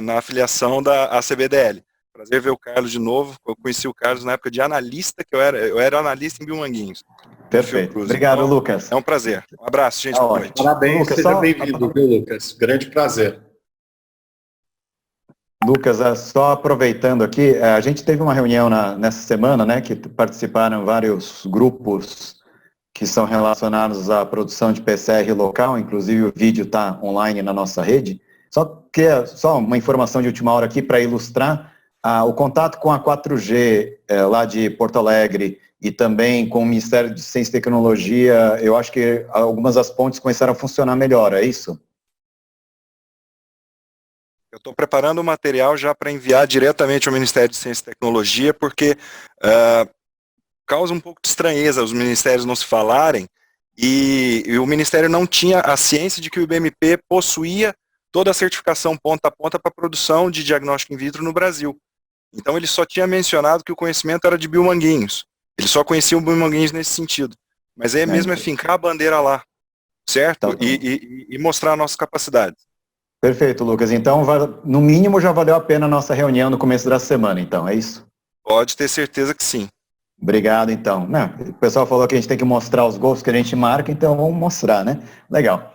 na afiliação da CBDL. Prazer ver o Carlos de novo. Eu conheci o Carlos na época de analista, que eu era analista em Biomanguinhos. Perfeito. Obrigado, então, Lucas. É um prazer. Um abraço, gente. Boa noite. Parabéns, Lucas, seja bem-vindo, viu, Lucas? Grande prazer. Lucas, só aproveitando aqui, a gente teve uma reunião nessa semana, né, que participaram vários grupos que são relacionados à produção de PCR local, inclusive o vídeo está online na nossa rede. Só uma informação de última hora aqui para ilustrar o contato com a 4G lá de Porto Alegre e também com o Ministério de Ciência e Tecnologia. Eu acho que algumas das pontes começaram a funcionar melhor, é isso? Eu estou preparando o material já para enviar diretamente ao Ministério de Ciência e Tecnologia, porque causa um pouco de estranheza os ministérios não se falarem, e o Ministério não tinha a ciência de que o IBMP possuía toda a certificação ponta a ponta para a produção de diagnóstico in vitro no Brasil. Então ele só tinha mencionado que o conhecimento era de Biomanguinhos. Ele só conhecia o Biomanguinhos nesse sentido. Mas aí mesmo é fincar a bandeira lá, certo? Tá. E mostrar a nossa capacidade. Perfeito, Lucas. Então, no mínimo, já valeu a pena a nossa reunião no começo da semana, então, é isso? Pode ter certeza que sim. Obrigado, então. O pessoal falou que a gente tem que mostrar os gols que a gente marca, então vamos mostrar, né? Legal.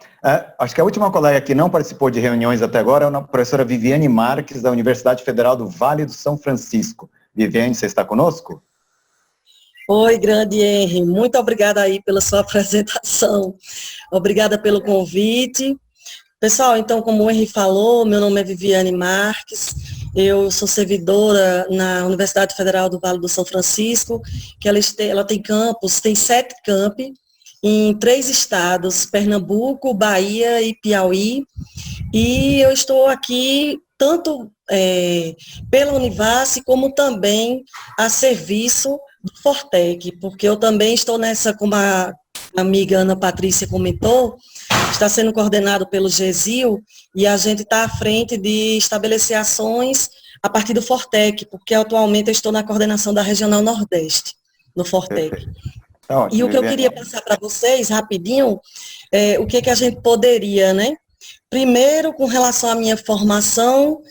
Acho que a última colega que não participou de reuniões até agora é a professora Viviane Marques, da Universidade Federal do Vale do São Francisco. Viviane, você está conosco? Oi, grande Henry. Muito obrigada aí pela sua apresentação. Obrigada pelo convite. Pessoal, então, como o Henry falou, meu nome é Viviane Marques, eu sou servidora na Universidade Federal do Vale do São Francisco, que ela tem campus, tem 7 campi, em 3 estados, Pernambuco, Bahia e Piauí, e eu estou aqui tanto pela Univasf, como também a serviço do Fortec, porque eu também estou nessa, como a amiga Ana Patrícia comentou, está sendo coordenado pelo GESIL e a gente está à frente de estabelecer ações a partir do Fortec, porque atualmente eu estou na coordenação da Regional Nordeste, no Fortec. E o que eu queria passar para vocês, rapidinho, o que a gente poderia, né? Primeiro, com relação à minha formação,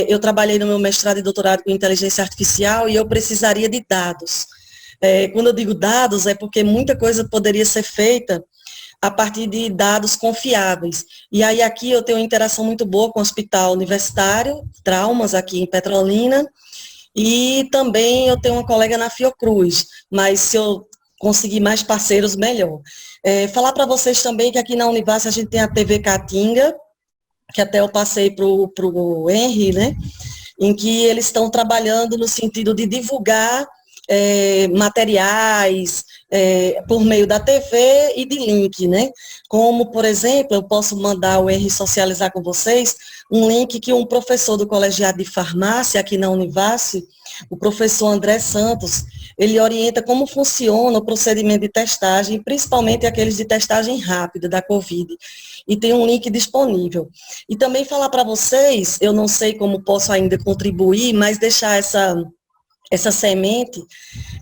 eu trabalhei no meu mestrado e doutorado com inteligência artificial e eu precisaria de dados. Quando eu digo dados, é porque muita coisa poderia ser feita a partir de dados confiáveis. E aí aqui eu tenho uma interação muito boa com o Hospital Universitário, Traumas, aqui em Petrolina, e também eu tenho uma colega na Fiocruz, mas se eu conseguir mais parceiros, melhor. Falar para vocês também que aqui na Univasf a gente tem a TV Caatinga, que até eu passei para o Henry, né, em que eles estão trabalhando no sentido de divulgar materiais, por meio da TV e de link, né? Como, por exemplo, eu posso mandar o Henry socializar com vocês um link que um professor do Colegiado de Farmácia aqui na Univasf, o professor André Santos, ele orienta como funciona o procedimento de testagem, principalmente aqueles de testagem rápida da Covid. E tem um link disponível. E também falar para vocês, eu não sei como posso ainda contribuir, mas deixar essa semente,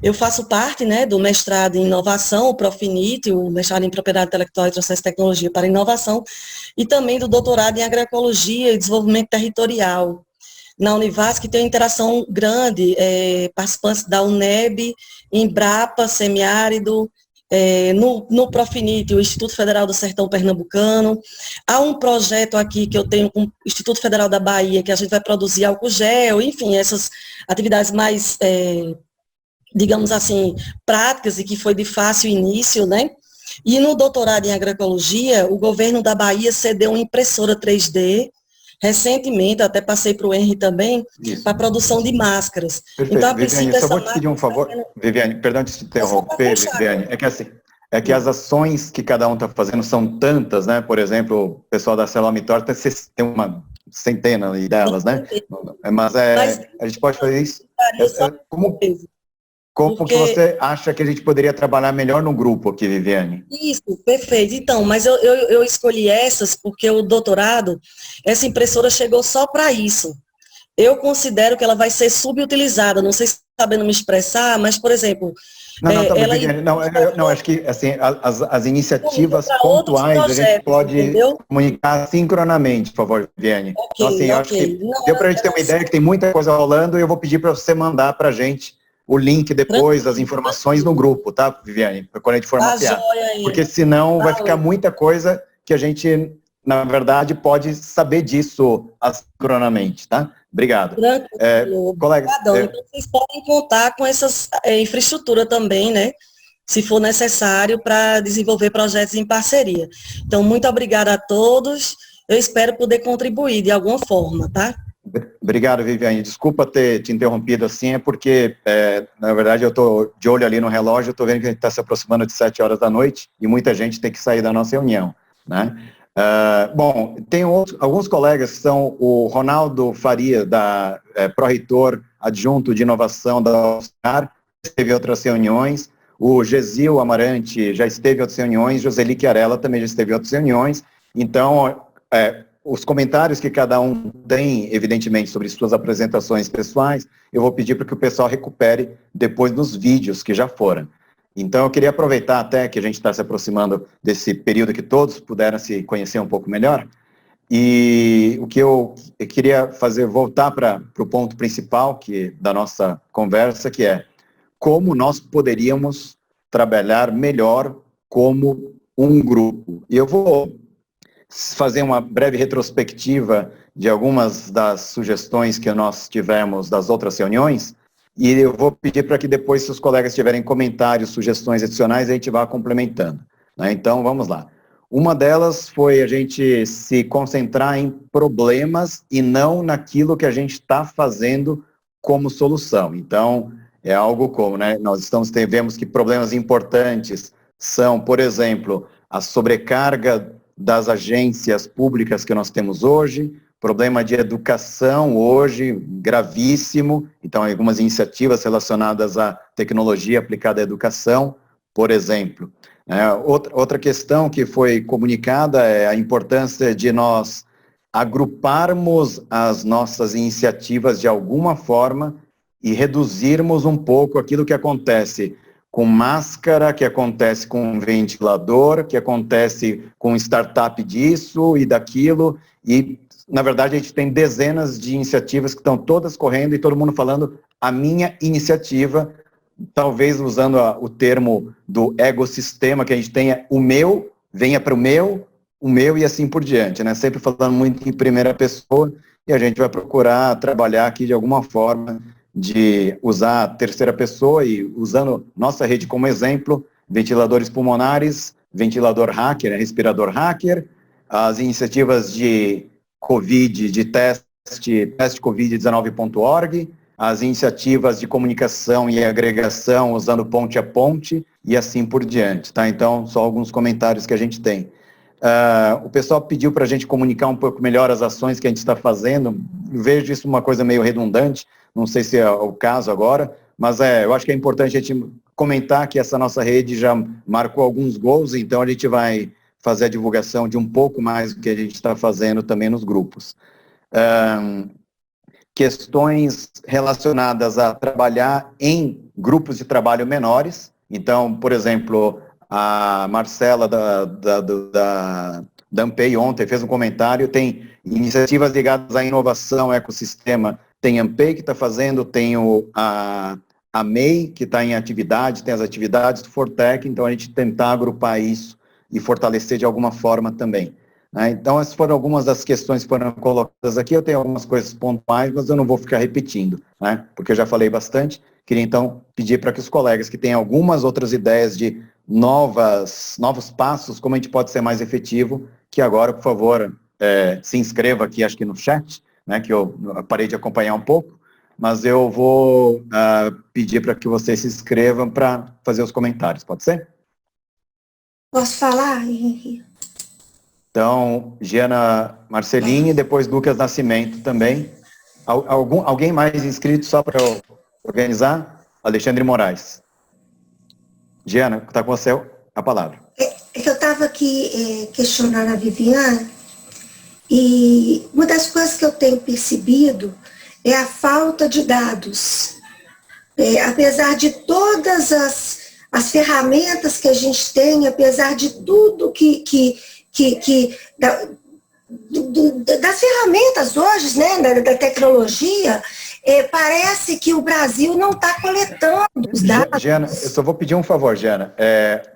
eu faço parte, né, do mestrado em inovação, o Profinit, o mestrado em propriedade intelectual e transferência de tecnologia para inovação, e também do doutorado em agroecologia e desenvolvimento territorial. Na Univasf, que tem uma interação grande, participantes da UNEB, Embrapa, Semiárido, no Profinit, o Instituto Federal do Sertão Pernambucano. Há um projeto aqui que eu tenho com o Instituto Federal da Bahia, que a gente vai produzir álcool gel, enfim, essas atividades mais, digamos assim, práticas e que foi de fácil início, né? E no doutorado em agroecologia, o governo da Bahia cedeu uma impressora 3D, recentemente, até passei para o Henry também, para a produção de máscaras. Perfeito. Então, Viviane, só vou te pedir um favor, Viviane, perdão de te interromper, Viviane, é que as ações que cada um está fazendo são tantas, né? Por exemplo, o pessoal da Celomitor tem uma centena delas, né? Mas a gente pode fazer isso. Como que você acha que a gente poderia trabalhar melhor no grupo aqui, Viviane? Isso, perfeito. Então, mas eu escolhi essas porque o doutorado, essa impressora chegou só para isso. Eu considero que ela vai ser subutilizada, não sei se está sabendo me expressar, mas, por exemplo... Não, acho que assim, as iniciativas pontuais a gente pode comunicar sincronamente, por favor, Viviane. Então, assim, eu acho que deu para a gente ter uma ideia que tem muita coisa rolando e eu vou pedir para você mandar para a gente o link depois, as informações no grupo, tá, Viviane? Para quando a gente for mapear. Porque senão vai ficar muita coisa que a gente, na verdade, pode saber disso assincronamente, tá? Obrigado. Colegas, então vocês podem contar com essa infraestrutura também, né? Se for necessário para desenvolver projetos em parceria. Então, muito obrigada a todos. Eu espero poder contribuir de alguma forma, tá? Obrigado, Viviane. Desculpa ter te interrompido assim, é porque, na verdade, eu estou de olho ali no relógio, eu estou vendo que a gente está se aproximando de 7 horas da noite e muita gente tem que sair da nossa reunião, né? Bom, tem alguns colegas que são o Ronaldo Faria, pró-reitor adjunto de inovação da UFSCar, esteve em outras reuniões, o Gesil Amarante já esteve em outras reuniões, Joseli Chiarella também já esteve em outras reuniões, então, os comentários que cada um tem, evidentemente, sobre suas apresentações pessoais, eu vou pedir para que o pessoal recupere depois nos vídeos que já foram. Então, eu queria aproveitar até que a gente está se aproximando desse período que todos puderam se conhecer um pouco melhor, e o que eu queria fazer, voltar para o ponto principal da nossa conversa, que é como nós poderíamos trabalhar melhor como um grupo. E eu vou fazer uma breve retrospectiva de algumas das sugestões que nós tivemos das outras reuniões, e eu vou pedir para que depois, se os colegas tiverem comentários, sugestões adicionais, a gente vá complementando, né? Então, vamos lá. Uma delas foi a gente se concentrar em problemas e não naquilo que a gente está fazendo como solução. Então, é algo como, né? Nós vemos que problemas importantes são, por exemplo, a sobrecarga das agências públicas que nós temos hoje, problema de educação hoje gravíssimo, então algumas iniciativas relacionadas à tecnologia aplicada à educação, por exemplo. Outra questão que foi comunicada é a importância de nós agruparmos as nossas iniciativas de alguma forma e reduzirmos um pouco aquilo que acontece com máscara, que acontece com ventilador, que acontece com startup disso e daquilo, e na verdade a gente tem dezenas de iniciativas que estão todas correndo e todo mundo falando a minha iniciativa, talvez usando o termo do ecossistema que a gente tenha, o meu, venha para o meu e assim por diante, né? Sempre falando muito em primeira pessoa, e a gente vai procurar trabalhar aqui de alguma forma de usar a terceira pessoa e usando nossa rede como exemplo, ventiladores pulmonares, ventilador hacker, respirador hacker, as iniciativas de COVID, de testecovid19.org, as iniciativas de comunicação e agregação usando ponte a ponte e assim por diante, tá? Então, só alguns comentários que a gente tem. O pessoal pediu para a gente comunicar um pouco melhor as ações que a gente está fazendo. Eu vejo isso uma coisa meio redundante, não sei se é o caso agora, mas eu acho que é importante a gente comentar que essa nossa rede já marcou alguns gols, então a gente vai fazer a divulgação de um pouco mais do que a gente está fazendo também nos grupos. Questões relacionadas a trabalhar em grupos de trabalho menores, então, por exemplo, a Marcela da Ampei ontem fez um comentário, tem iniciativas ligadas à inovação, ecossistema, tem a Ampei que está fazendo, tem a MEI que está em atividade, tem as atividades do Fortec, então a gente tentar agrupar isso e fortalecer de alguma forma também, né? Então essas foram algumas das questões que foram colocadas aqui, eu tenho algumas coisas pontuais, mas eu não vou ficar repetindo, né? Porque eu já falei bastante, queria então pedir para que os colegas que têm algumas outras ideias de novos passos, como a gente pode ser mais efetivo, que agora, por favor, se inscreva aqui, acho que no chat, né, que eu parei de acompanhar um pouco, mas eu vou pedir para que vocês se inscrevam para fazer os comentários, pode ser? Posso falar, Henrique? Então, Giana Marcelini, depois Lucas Nascimento também. Alguém mais inscrito só para eu organizar? Alexandre Moraes. Giana, está com você a palavra. É que eu estava aqui questionando a Viviane, e uma das coisas que eu tenho percebido é a falta de dados. Apesar de todas as ferramentas que a gente tem, apesar de tudo das ferramentas hoje, né, da tecnologia, parece que o Brasil não está coletando os dados. Giana, eu só vou pedir um favor, Giana,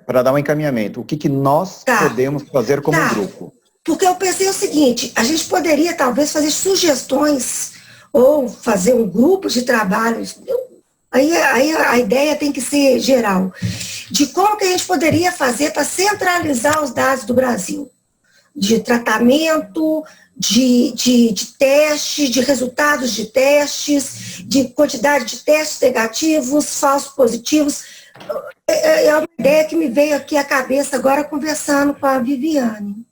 para dar um encaminhamento. O que nós podemos fazer como grupo? Porque eu pensei o seguinte, a gente poderia talvez fazer sugestões ou fazer um grupo de trabalho. Aí a ideia tem que ser geral, de como que a gente poderia fazer para centralizar os dados do Brasil, de tratamento, de testes, de resultados de testes, de quantidade de testes negativos, falsos positivos. É uma ideia que me veio aqui à cabeça agora conversando com a Viviane.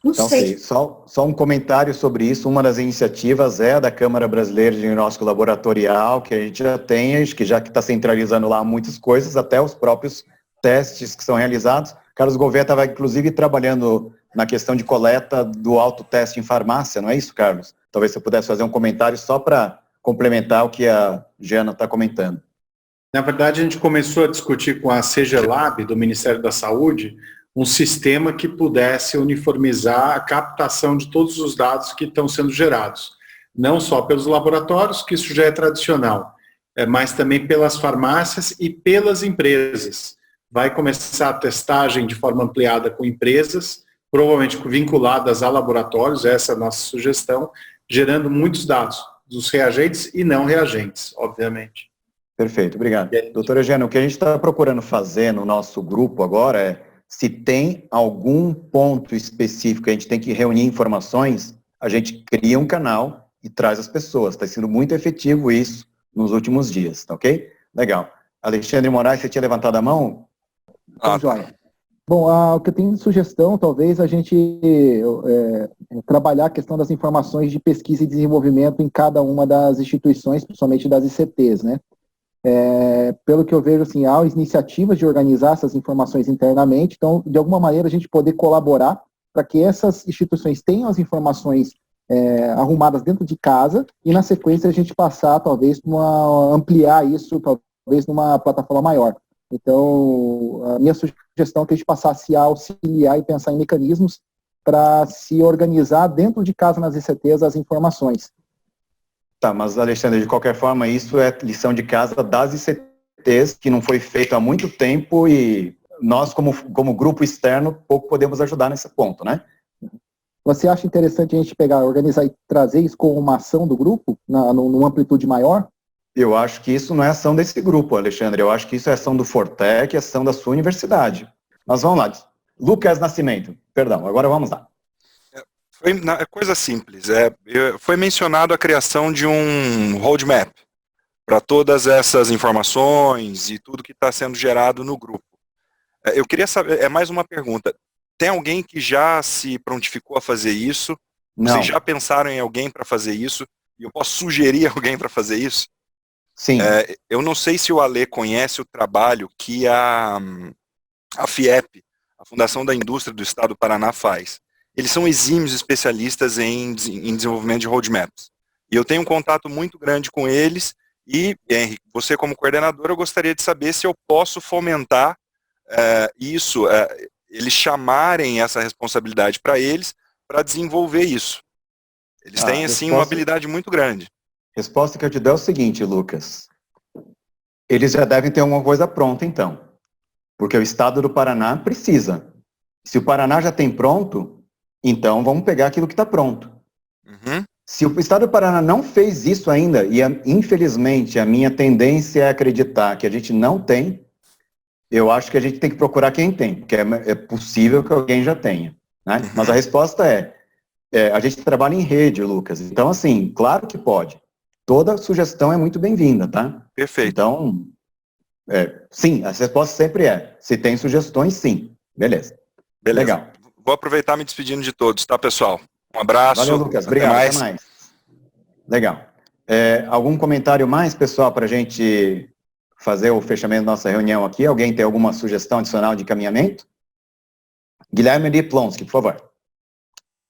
Não então, sei. Só um comentário sobre isso. Uma das iniciativas é da Câmara Brasileira de Diagnóstico Laboratorial, que a gente já tem, que já que está centralizando lá muitas coisas, até os próprios testes que são realizados. Carlos Gouveia estava, inclusive, trabalhando na questão de coleta do autoteste em farmácia, não é isso, Carlos? Talvez você pudesse fazer um comentário só para complementar o que a Giana está comentando. Na verdade, a gente começou a discutir com a CGLab, do Ministério da Saúde, um sistema que pudesse uniformizar a captação de todos os dados que estão sendo gerados. Não só pelos laboratórios, que isso já é tradicional, mas também pelas farmácias e pelas empresas. Vai começar a testagem de forma ampliada com empresas, provavelmente vinculadas a laboratórios, essa é a nossa sugestão, gerando muitos dados, dos reagentes e não reagentes, obviamente. Perfeito, obrigado. Doutora Giana, o que a gente está procurando fazer no nosso grupo agora é, se tem algum ponto específico que a gente tem que reunir informações, a gente cria um canal e traz as pessoas. Está sendo muito efetivo isso nos últimos dias, tá ok? Legal. Alexandre Moraes, você tinha levantado a mão? Joia. Bom, o que eu tenho de sugestão, talvez a gente trabalhar a questão das informações de pesquisa e desenvolvimento em cada uma das instituições, principalmente das ICTs, né? Pelo que eu vejo, assim, há iniciativas de organizar essas informações internamente, então, de alguma maneira, a gente poder colaborar para que essas instituições tenham as informações arrumadas dentro de casa e, na sequência, a gente passar, talvez, ampliar isso, talvez, numa plataforma maior. Então, a minha sugestão é que a gente passasse a auxiliar e pensar em mecanismos para se organizar dentro de casa nas ICTs as informações. Tá, mas Alexandre, de qualquer forma, isso é lição de casa das ICTs, que não foi feito há muito tempo e nós, como grupo externo, pouco podemos ajudar nesse ponto, né? Você acha interessante a gente organizar e trazer isso como uma ação do grupo, numa amplitude maior? Eu acho que isso não é ação desse grupo, Alexandre. Eu acho que isso é ação do Fortec, ação da sua universidade. Mas vamos lá. Lucas Nascimento, perdão, agora vamos lá. É coisa simples. Foi mencionado a criação de um roadmap para todas essas informações e tudo que está sendo gerado no grupo. Eu queria saber, mais uma pergunta. Tem alguém que já se prontificou a fazer isso? Não. Vocês já pensaram em alguém para fazer isso? E eu posso sugerir alguém para fazer isso? Sim. Eu não sei se o Ale conhece o trabalho que a FIEP, a Fundação da Indústria do Estado do Paraná, faz. Eles são exímios especialistas em desenvolvimento de roadmaps. E eu tenho um contato muito grande com eles e, Henrique, você como coordenador, eu gostaria de saber se eu posso fomentar isso, eles chamarem essa responsabilidade para eles, para desenvolver isso. Eles têm, assim, uma habilidade muito grande. Resposta que eu te dou é o seguinte, Lucas. Eles já devem ter alguma coisa pronta, então. Porque o Estado do Paraná precisa. Se o Paraná já tem pronto, então vamos pegar aquilo que está pronto. Uhum. Se o Estado do Paraná não fez isso ainda, e infelizmente a minha tendência é acreditar que a gente não tem, eu acho que a gente tem que procurar quem tem, porque é possível que alguém já tenha. Né? Uhum. Mas a resposta a gente trabalha em rede, Lucas. Então, assim, claro que pode. Toda sugestão é muito bem-vinda, tá? Perfeito. Então, sim, a resposta sempre se tem sugestões, sim. Beleza. Legal. Vou aproveitar me despedindo de todos, tá, pessoal? Um abraço. Valeu, Lucas. Obrigado. Até mais. Legal. Algum comentário mais, pessoal, para a gente fazer o fechamento da nossa reunião aqui. Alguém tem alguma sugestão adicional de encaminhamento? Guilherme de Plonsky, por favor.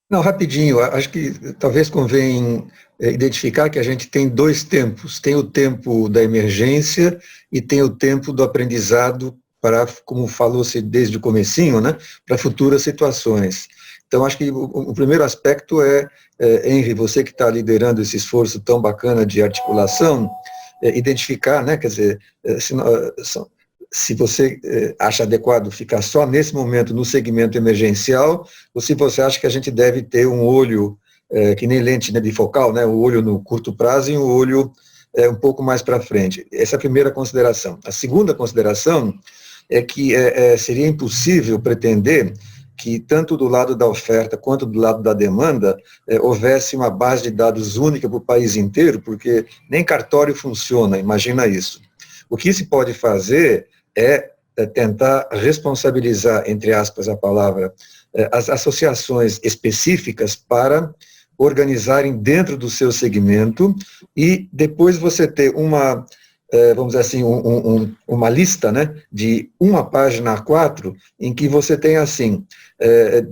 Não, rapidinho, acho que talvez convém identificar que a gente tem 2 tempos. Tem o tempo da emergência e tem o tempo do aprendizado para, como falou-se desde o comecinho, né, para futuras situações. Então, acho que o primeiro aspecto Henry, você que está liderando esse esforço tão bacana de articulação, identificar, né, quer dizer, se você acha adequado ficar só nesse momento no segmento emergencial, ou se você acha que a gente deve ter um olho, que nem lente, né, bifocal, né, o olho no curto prazo e um olho um pouco mais para frente. Essa é a primeira consideração. A segunda consideração é que seria impossível pretender que tanto do lado da oferta quanto do lado da demanda houvesse uma base de dados única para o país inteiro, porque nem cartório funciona, imagina isso. O que se pode fazer é tentar responsabilizar, entre aspas a palavra, as associações específicas para organizarem dentro do seu segmento e depois você ter uma, vamos dizer assim, uma lista, né, de uma página A4 em que você tem assim,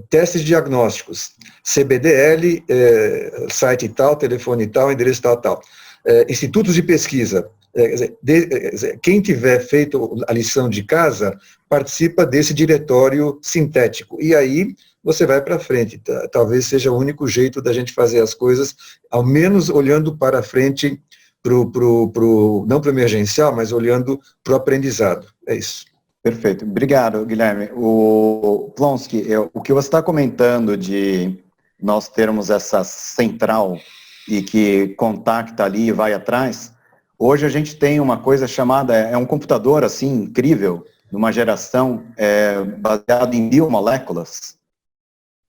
testes diagnósticos, CBDL, site tal, telefone tal, endereço tal, tal. Institutos de pesquisa. Quem tiver feito a lição de casa participa desse diretório sintético. E aí você vai para frente. Talvez seja o único jeito da gente fazer as coisas, ao menos olhando para frente, não para o emergencial, mas olhando para o aprendizado. É isso. Perfeito. Obrigado, Guilherme. O Plonsky, o que você está comentando de nós termos essa central e que contacta ali e vai atrás, hoje a gente tem uma coisa chamada, um computador assim incrível, de uma geração baseado em biomoléculas,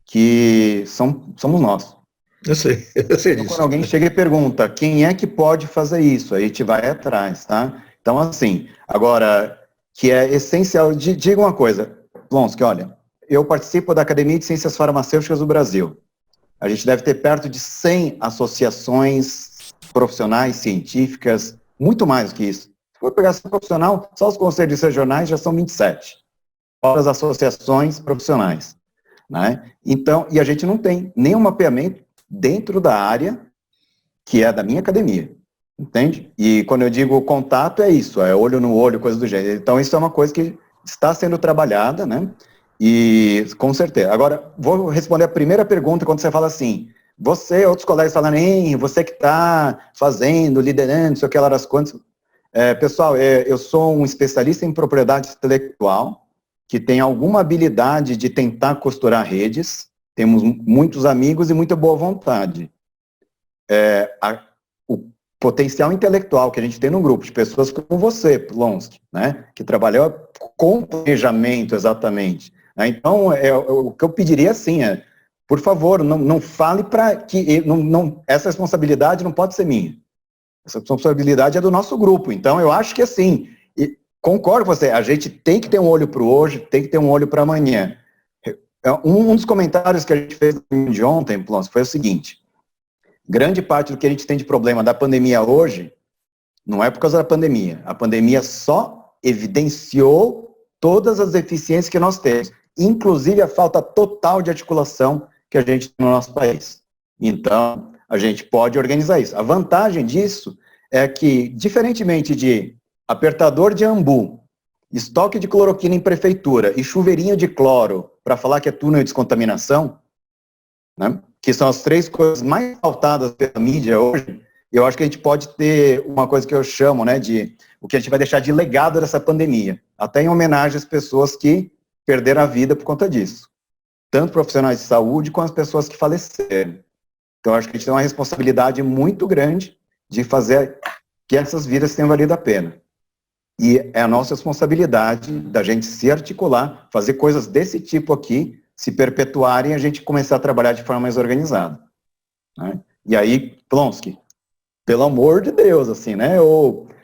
que somos nós. Eu sei disso. Então, quando alguém chega e pergunta, quem é que pode fazer isso? Aí a gente vai atrás, tá? Então, assim, agora, que é essencial, diga uma coisa, Plonsky, olha, eu participo da Academia de Ciências Farmacêuticas do Brasil. A gente deve ter perto de 100 associações profissionais, científicas, muito mais do que isso. Se for pegar essa profissional, só os conselhos regionais já são 27. Fora as associações profissionais. Né? Então, e a gente não tem nenhum mapeamento dentro da área que é da minha academia. Entende? E quando eu digo contato, é isso, é olho no olho, coisa do gênero. Então, isso é uma coisa que está sendo trabalhada, né? E com certeza. Agora, vou responder a primeira pergunta quando você fala assim, você, outros colegas falando, você que está fazendo, liderando, não sei o que lá das contas. Pessoal, eu sou um especialista em propriedade intelectual, que tem alguma habilidade de tentar costurar redes, temos muitos amigos e muita boa vontade. O potencial intelectual que a gente tem no grupo, de pessoas como você, Plonsky, né, que trabalhou com planejamento exatamente. Então, o que eu pediria assim por favor, não fale para que... essa responsabilidade não pode ser minha. Essa responsabilidade é do nosso grupo. Então, eu acho que assim, concordo com você, a gente tem que ter um olho para o hoje, tem que ter um olho para amanhã. Um dos comentários que a gente fez de ontem, Plonsky, foi o seguinte, grande parte do que a gente tem de problema da pandemia hoje, não é por causa da pandemia. A pandemia só evidenciou todas as deficiências que nós temos, inclusive a falta total de articulação que a gente tem no nosso país. Então, a gente pode organizar isso. A vantagem disso é que, diferentemente de apertador de ambu, estoque de cloroquina em prefeitura e chuveirinho de cloro para falar que é túnel de descontaminação, né, que são as 3 coisas mais pautadas pela mídia hoje, eu acho que a gente pode ter uma coisa que eu chamo, né, de o que a gente vai deixar de legado dessa pandemia, até em homenagem às pessoas que perderam a vida por conta disso. Tanto profissionais de saúde, quanto as pessoas que faleceram. Então, eu acho que a gente tem uma responsabilidade muito grande de fazer que essas vidas tenham valido a pena. E é a nossa responsabilidade da gente se articular, fazer coisas desse tipo aqui, se perpetuarem e a gente começar a trabalhar de forma mais organizada. Né? E aí, Plonsky, pelo amor de Deus, assim, né?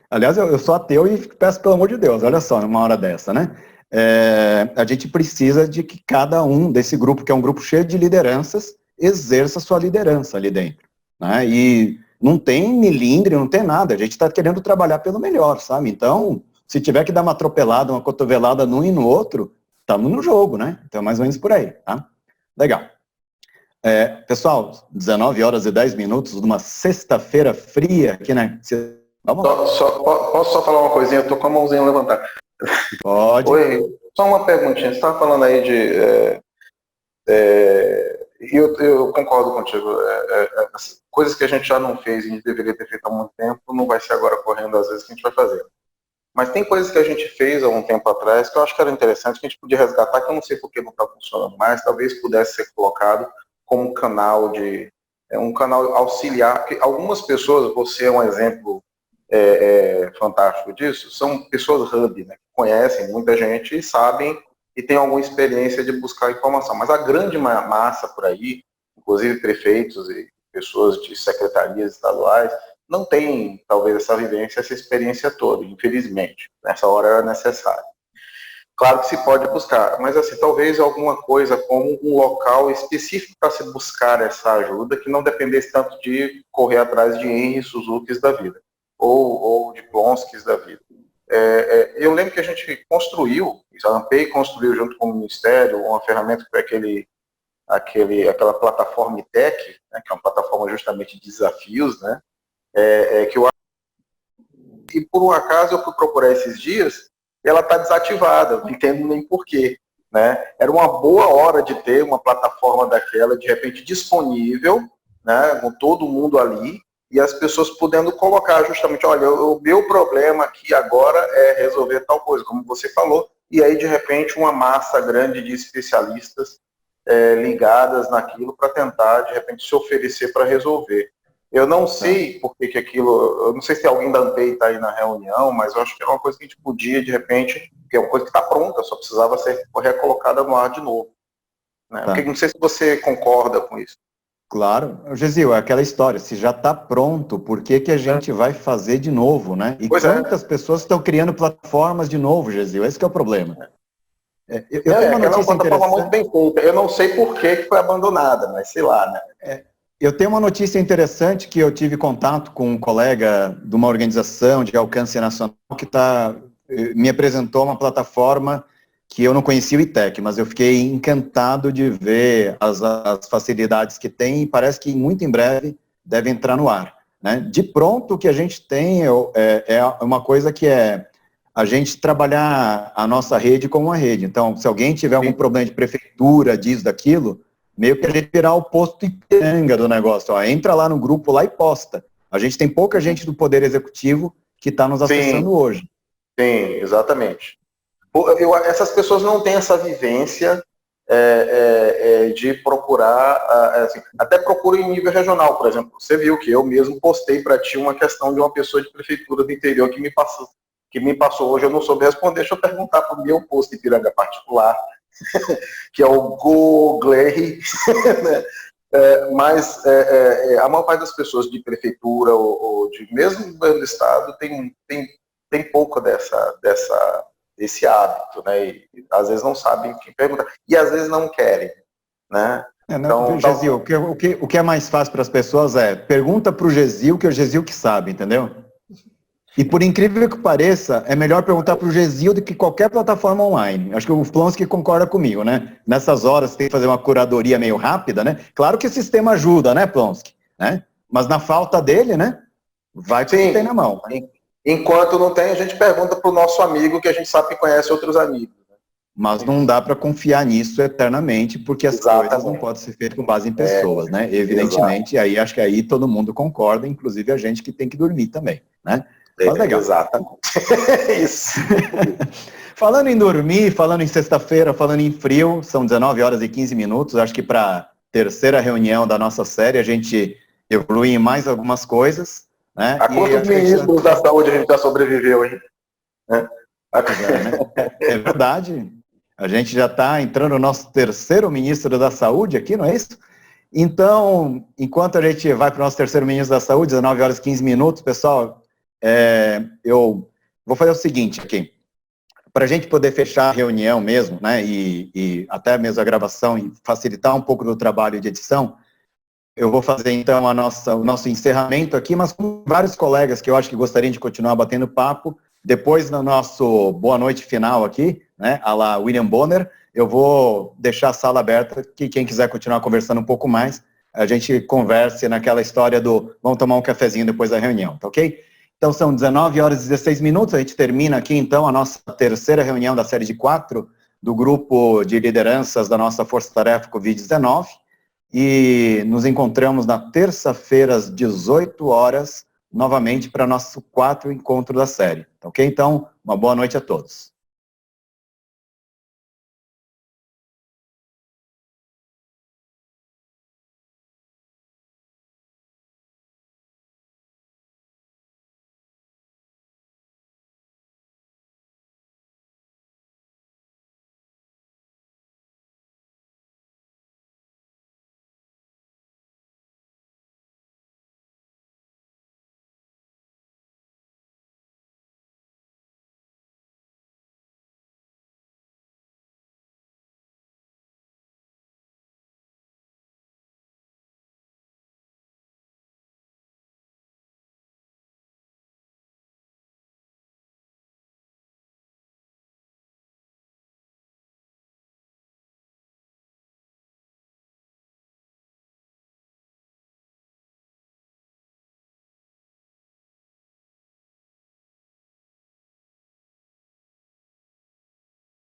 Aliás, eu sou ateu e peço pelo amor de Deus, olha só, numa hora dessa, né? A gente precisa de que cada um desse grupo, que é um grupo cheio de lideranças, exerça sua liderança ali dentro. Né? E não tem milindre, não tem nada, a gente está querendo trabalhar pelo melhor, sabe? Então, Se tiver que dar uma atropelada, uma cotovelada num e no outro, estamos no jogo, né? Então, mais ou menos por aí, tá? Legal. Pessoal, 19 horas e 10 minutos, numa sexta-feira fria aqui, né? Posso só falar uma coisinha? Eu tô com a mãozinha levantada. Pode. Oi, só uma perguntinha. Você estava falando aí de... eu concordo contigo. Coisas que a gente já não fez e a gente deveria ter feito há muito tempo, não vai ser agora correndo às vezes que a gente vai fazer. Mas tem coisas que a gente fez há um tempo atrás que eu acho que era interessante, que a gente podia resgatar, que eu não sei por que não está funcionando mais, talvez pudesse ser colocado como um canal auxiliar, porque algumas pessoas, você é um exemplo fantástico disso, são pessoas hub, né, que conhecem muita gente e sabem e têm alguma experiência de buscar informação, mas a grande massa por aí, inclusive prefeitos e pessoas de secretarias estaduais, não tem, talvez, essa vivência, essa experiência toda, infelizmente. Nessa hora era necessário. Claro que se pode buscar, mas assim, talvez alguma coisa como um local específico para se buscar essa ajuda, que não dependesse tanto de correr atrás de Henry Suzukis da vida, ou de Plonskis da vida. Eu lembro que a gente construiu, a ANPEI construiu junto com o Ministério, uma ferramenta que foi aquela plataforma ITEC, né, que é uma plataforma justamente de desafios, né, e por um acaso eu fui procurar esses dias e ela está desativada, não entendo nem porquê, né? Era uma boa hora de ter uma plataforma daquela de repente disponível, né, com todo mundo ali e as pessoas podendo colocar justamente, olha, o meu problema aqui agora é resolver tal coisa, como você falou, e aí de repente uma massa grande de especialistas ligadas naquilo para tentar de repente se oferecer para resolver. Eu não sei por que aquilo, eu não sei se alguém da ANPEI está aí na reunião, mas eu acho que é uma coisa que a gente podia, de repente, que é uma coisa que está pronta, só precisava ser recolocada no ar de novo. Né? Porque não sei se você concorda com isso. Claro. Gesil, é aquela história, se já está pronto, por que a gente vai fazer de novo, né? E quantas pessoas estão criando plataformas de novo, Gesil? Esse que é o problema. Eu tenho uma notícia plataforma muito bem feita. Eu não sei por que foi abandonada, mas sei lá, né? Eu tenho uma notícia interessante que eu tive contato com um colega de uma organização de alcance nacional que me apresentou uma plataforma que eu não conhecia o ITEC, mas eu fiquei encantado de ver as facilidades que tem e parece que muito em breve deve entrar no ar. Né? De pronto, o que a gente tem é uma coisa que é a gente trabalhar a nossa rede como uma rede. Então, se alguém tiver algum problema de prefeitura, disso, daquilo, meio que a gente virar o posto Ipiranga do negócio. Ó, entra lá no grupo lá e posta. A gente tem pouca gente do Poder Executivo que está nos acessando hoje. Sim, exatamente. Essas pessoas não têm essa vivência de procurar, assim, até procura em nível regional, por exemplo. Você viu que eu mesmo postei para ti uma questão de uma pessoa de prefeitura do interior que me passou hoje, eu não soube responder, deixa eu perguntar para o meu posto Ipiranga particular, que é o Google, né? Mas a maior parte das pessoas de prefeitura ou de mesmo do estado tem pouco desse hábito, né? E às vezes não sabem o que perguntar e às vezes não querem, né? Então, Gesil, o que é mais fácil para as pessoas pergunta para o Gesil, que é o Gesil que sabe, entendeu? E por incrível que pareça, é melhor perguntar para o Gesil do que qualquer plataforma online. Acho que o Plonski concorda comigo, né? Nessas horas tem que fazer uma curadoria meio rápida, né? Claro que o sistema ajuda, né, Plonski? Né? Mas na falta dele, né? Vai com o que tem na mão. Enquanto não tem, a gente pergunta para o nosso amigo que a gente sabe que conhece outros amigos. Mas não dá para confiar nisso eternamente, porque as coisas não podem ser feitas com base em pessoas, né? Evidentemente, aí acho que aí todo mundo concorda, inclusive a gente que tem que dormir também, né? Mas legal. Exatamente. Isso. Falando em dormir, falando em sexta-feira, falando em frio, são 19 horas e 15 minutos, acho que para a terceira reunião da nossa série a gente evolui em mais algumas coisas, né? A quantos ministros da saúde a gente já sobreviveu, hein? É verdade. A gente já está entrando no nosso terceiro ministro da saúde aqui, não é isso? Então, enquanto a gente vai para o nosso terceiro ministro da saúde, 19 horas e 15 minutos, pessoal, eu vou fazer o seguinte aqui, para a gente poder fechar a reunião mesmo, né, e até mesmo a gravação e facilitar um pouco do trabalho de edição, eu vou fazer então o nosso encerramento aqui, mas com vários colegas que eu acho que gostariam de continuar batendo papo, depois no nosso boa noite final aqui, né, a la William Bonner, eu vou deixar a sala aberta, que quem quiser continuar conversando um pouco mais, a gente converse naquela história do vamos tomar um cafezinho depois da reunião, tá ok? Então são 19 horas e 16 minutos, a gente termina aqui então a nossa terceira reunião da série de 4 do grupo de lideranças da nossa Força Tarefa Covid-19 e nos encontramos na terça-feira às 18 horas novamente para nosso 4º encontro da série, tá ok? Então, uma boa noite a todos.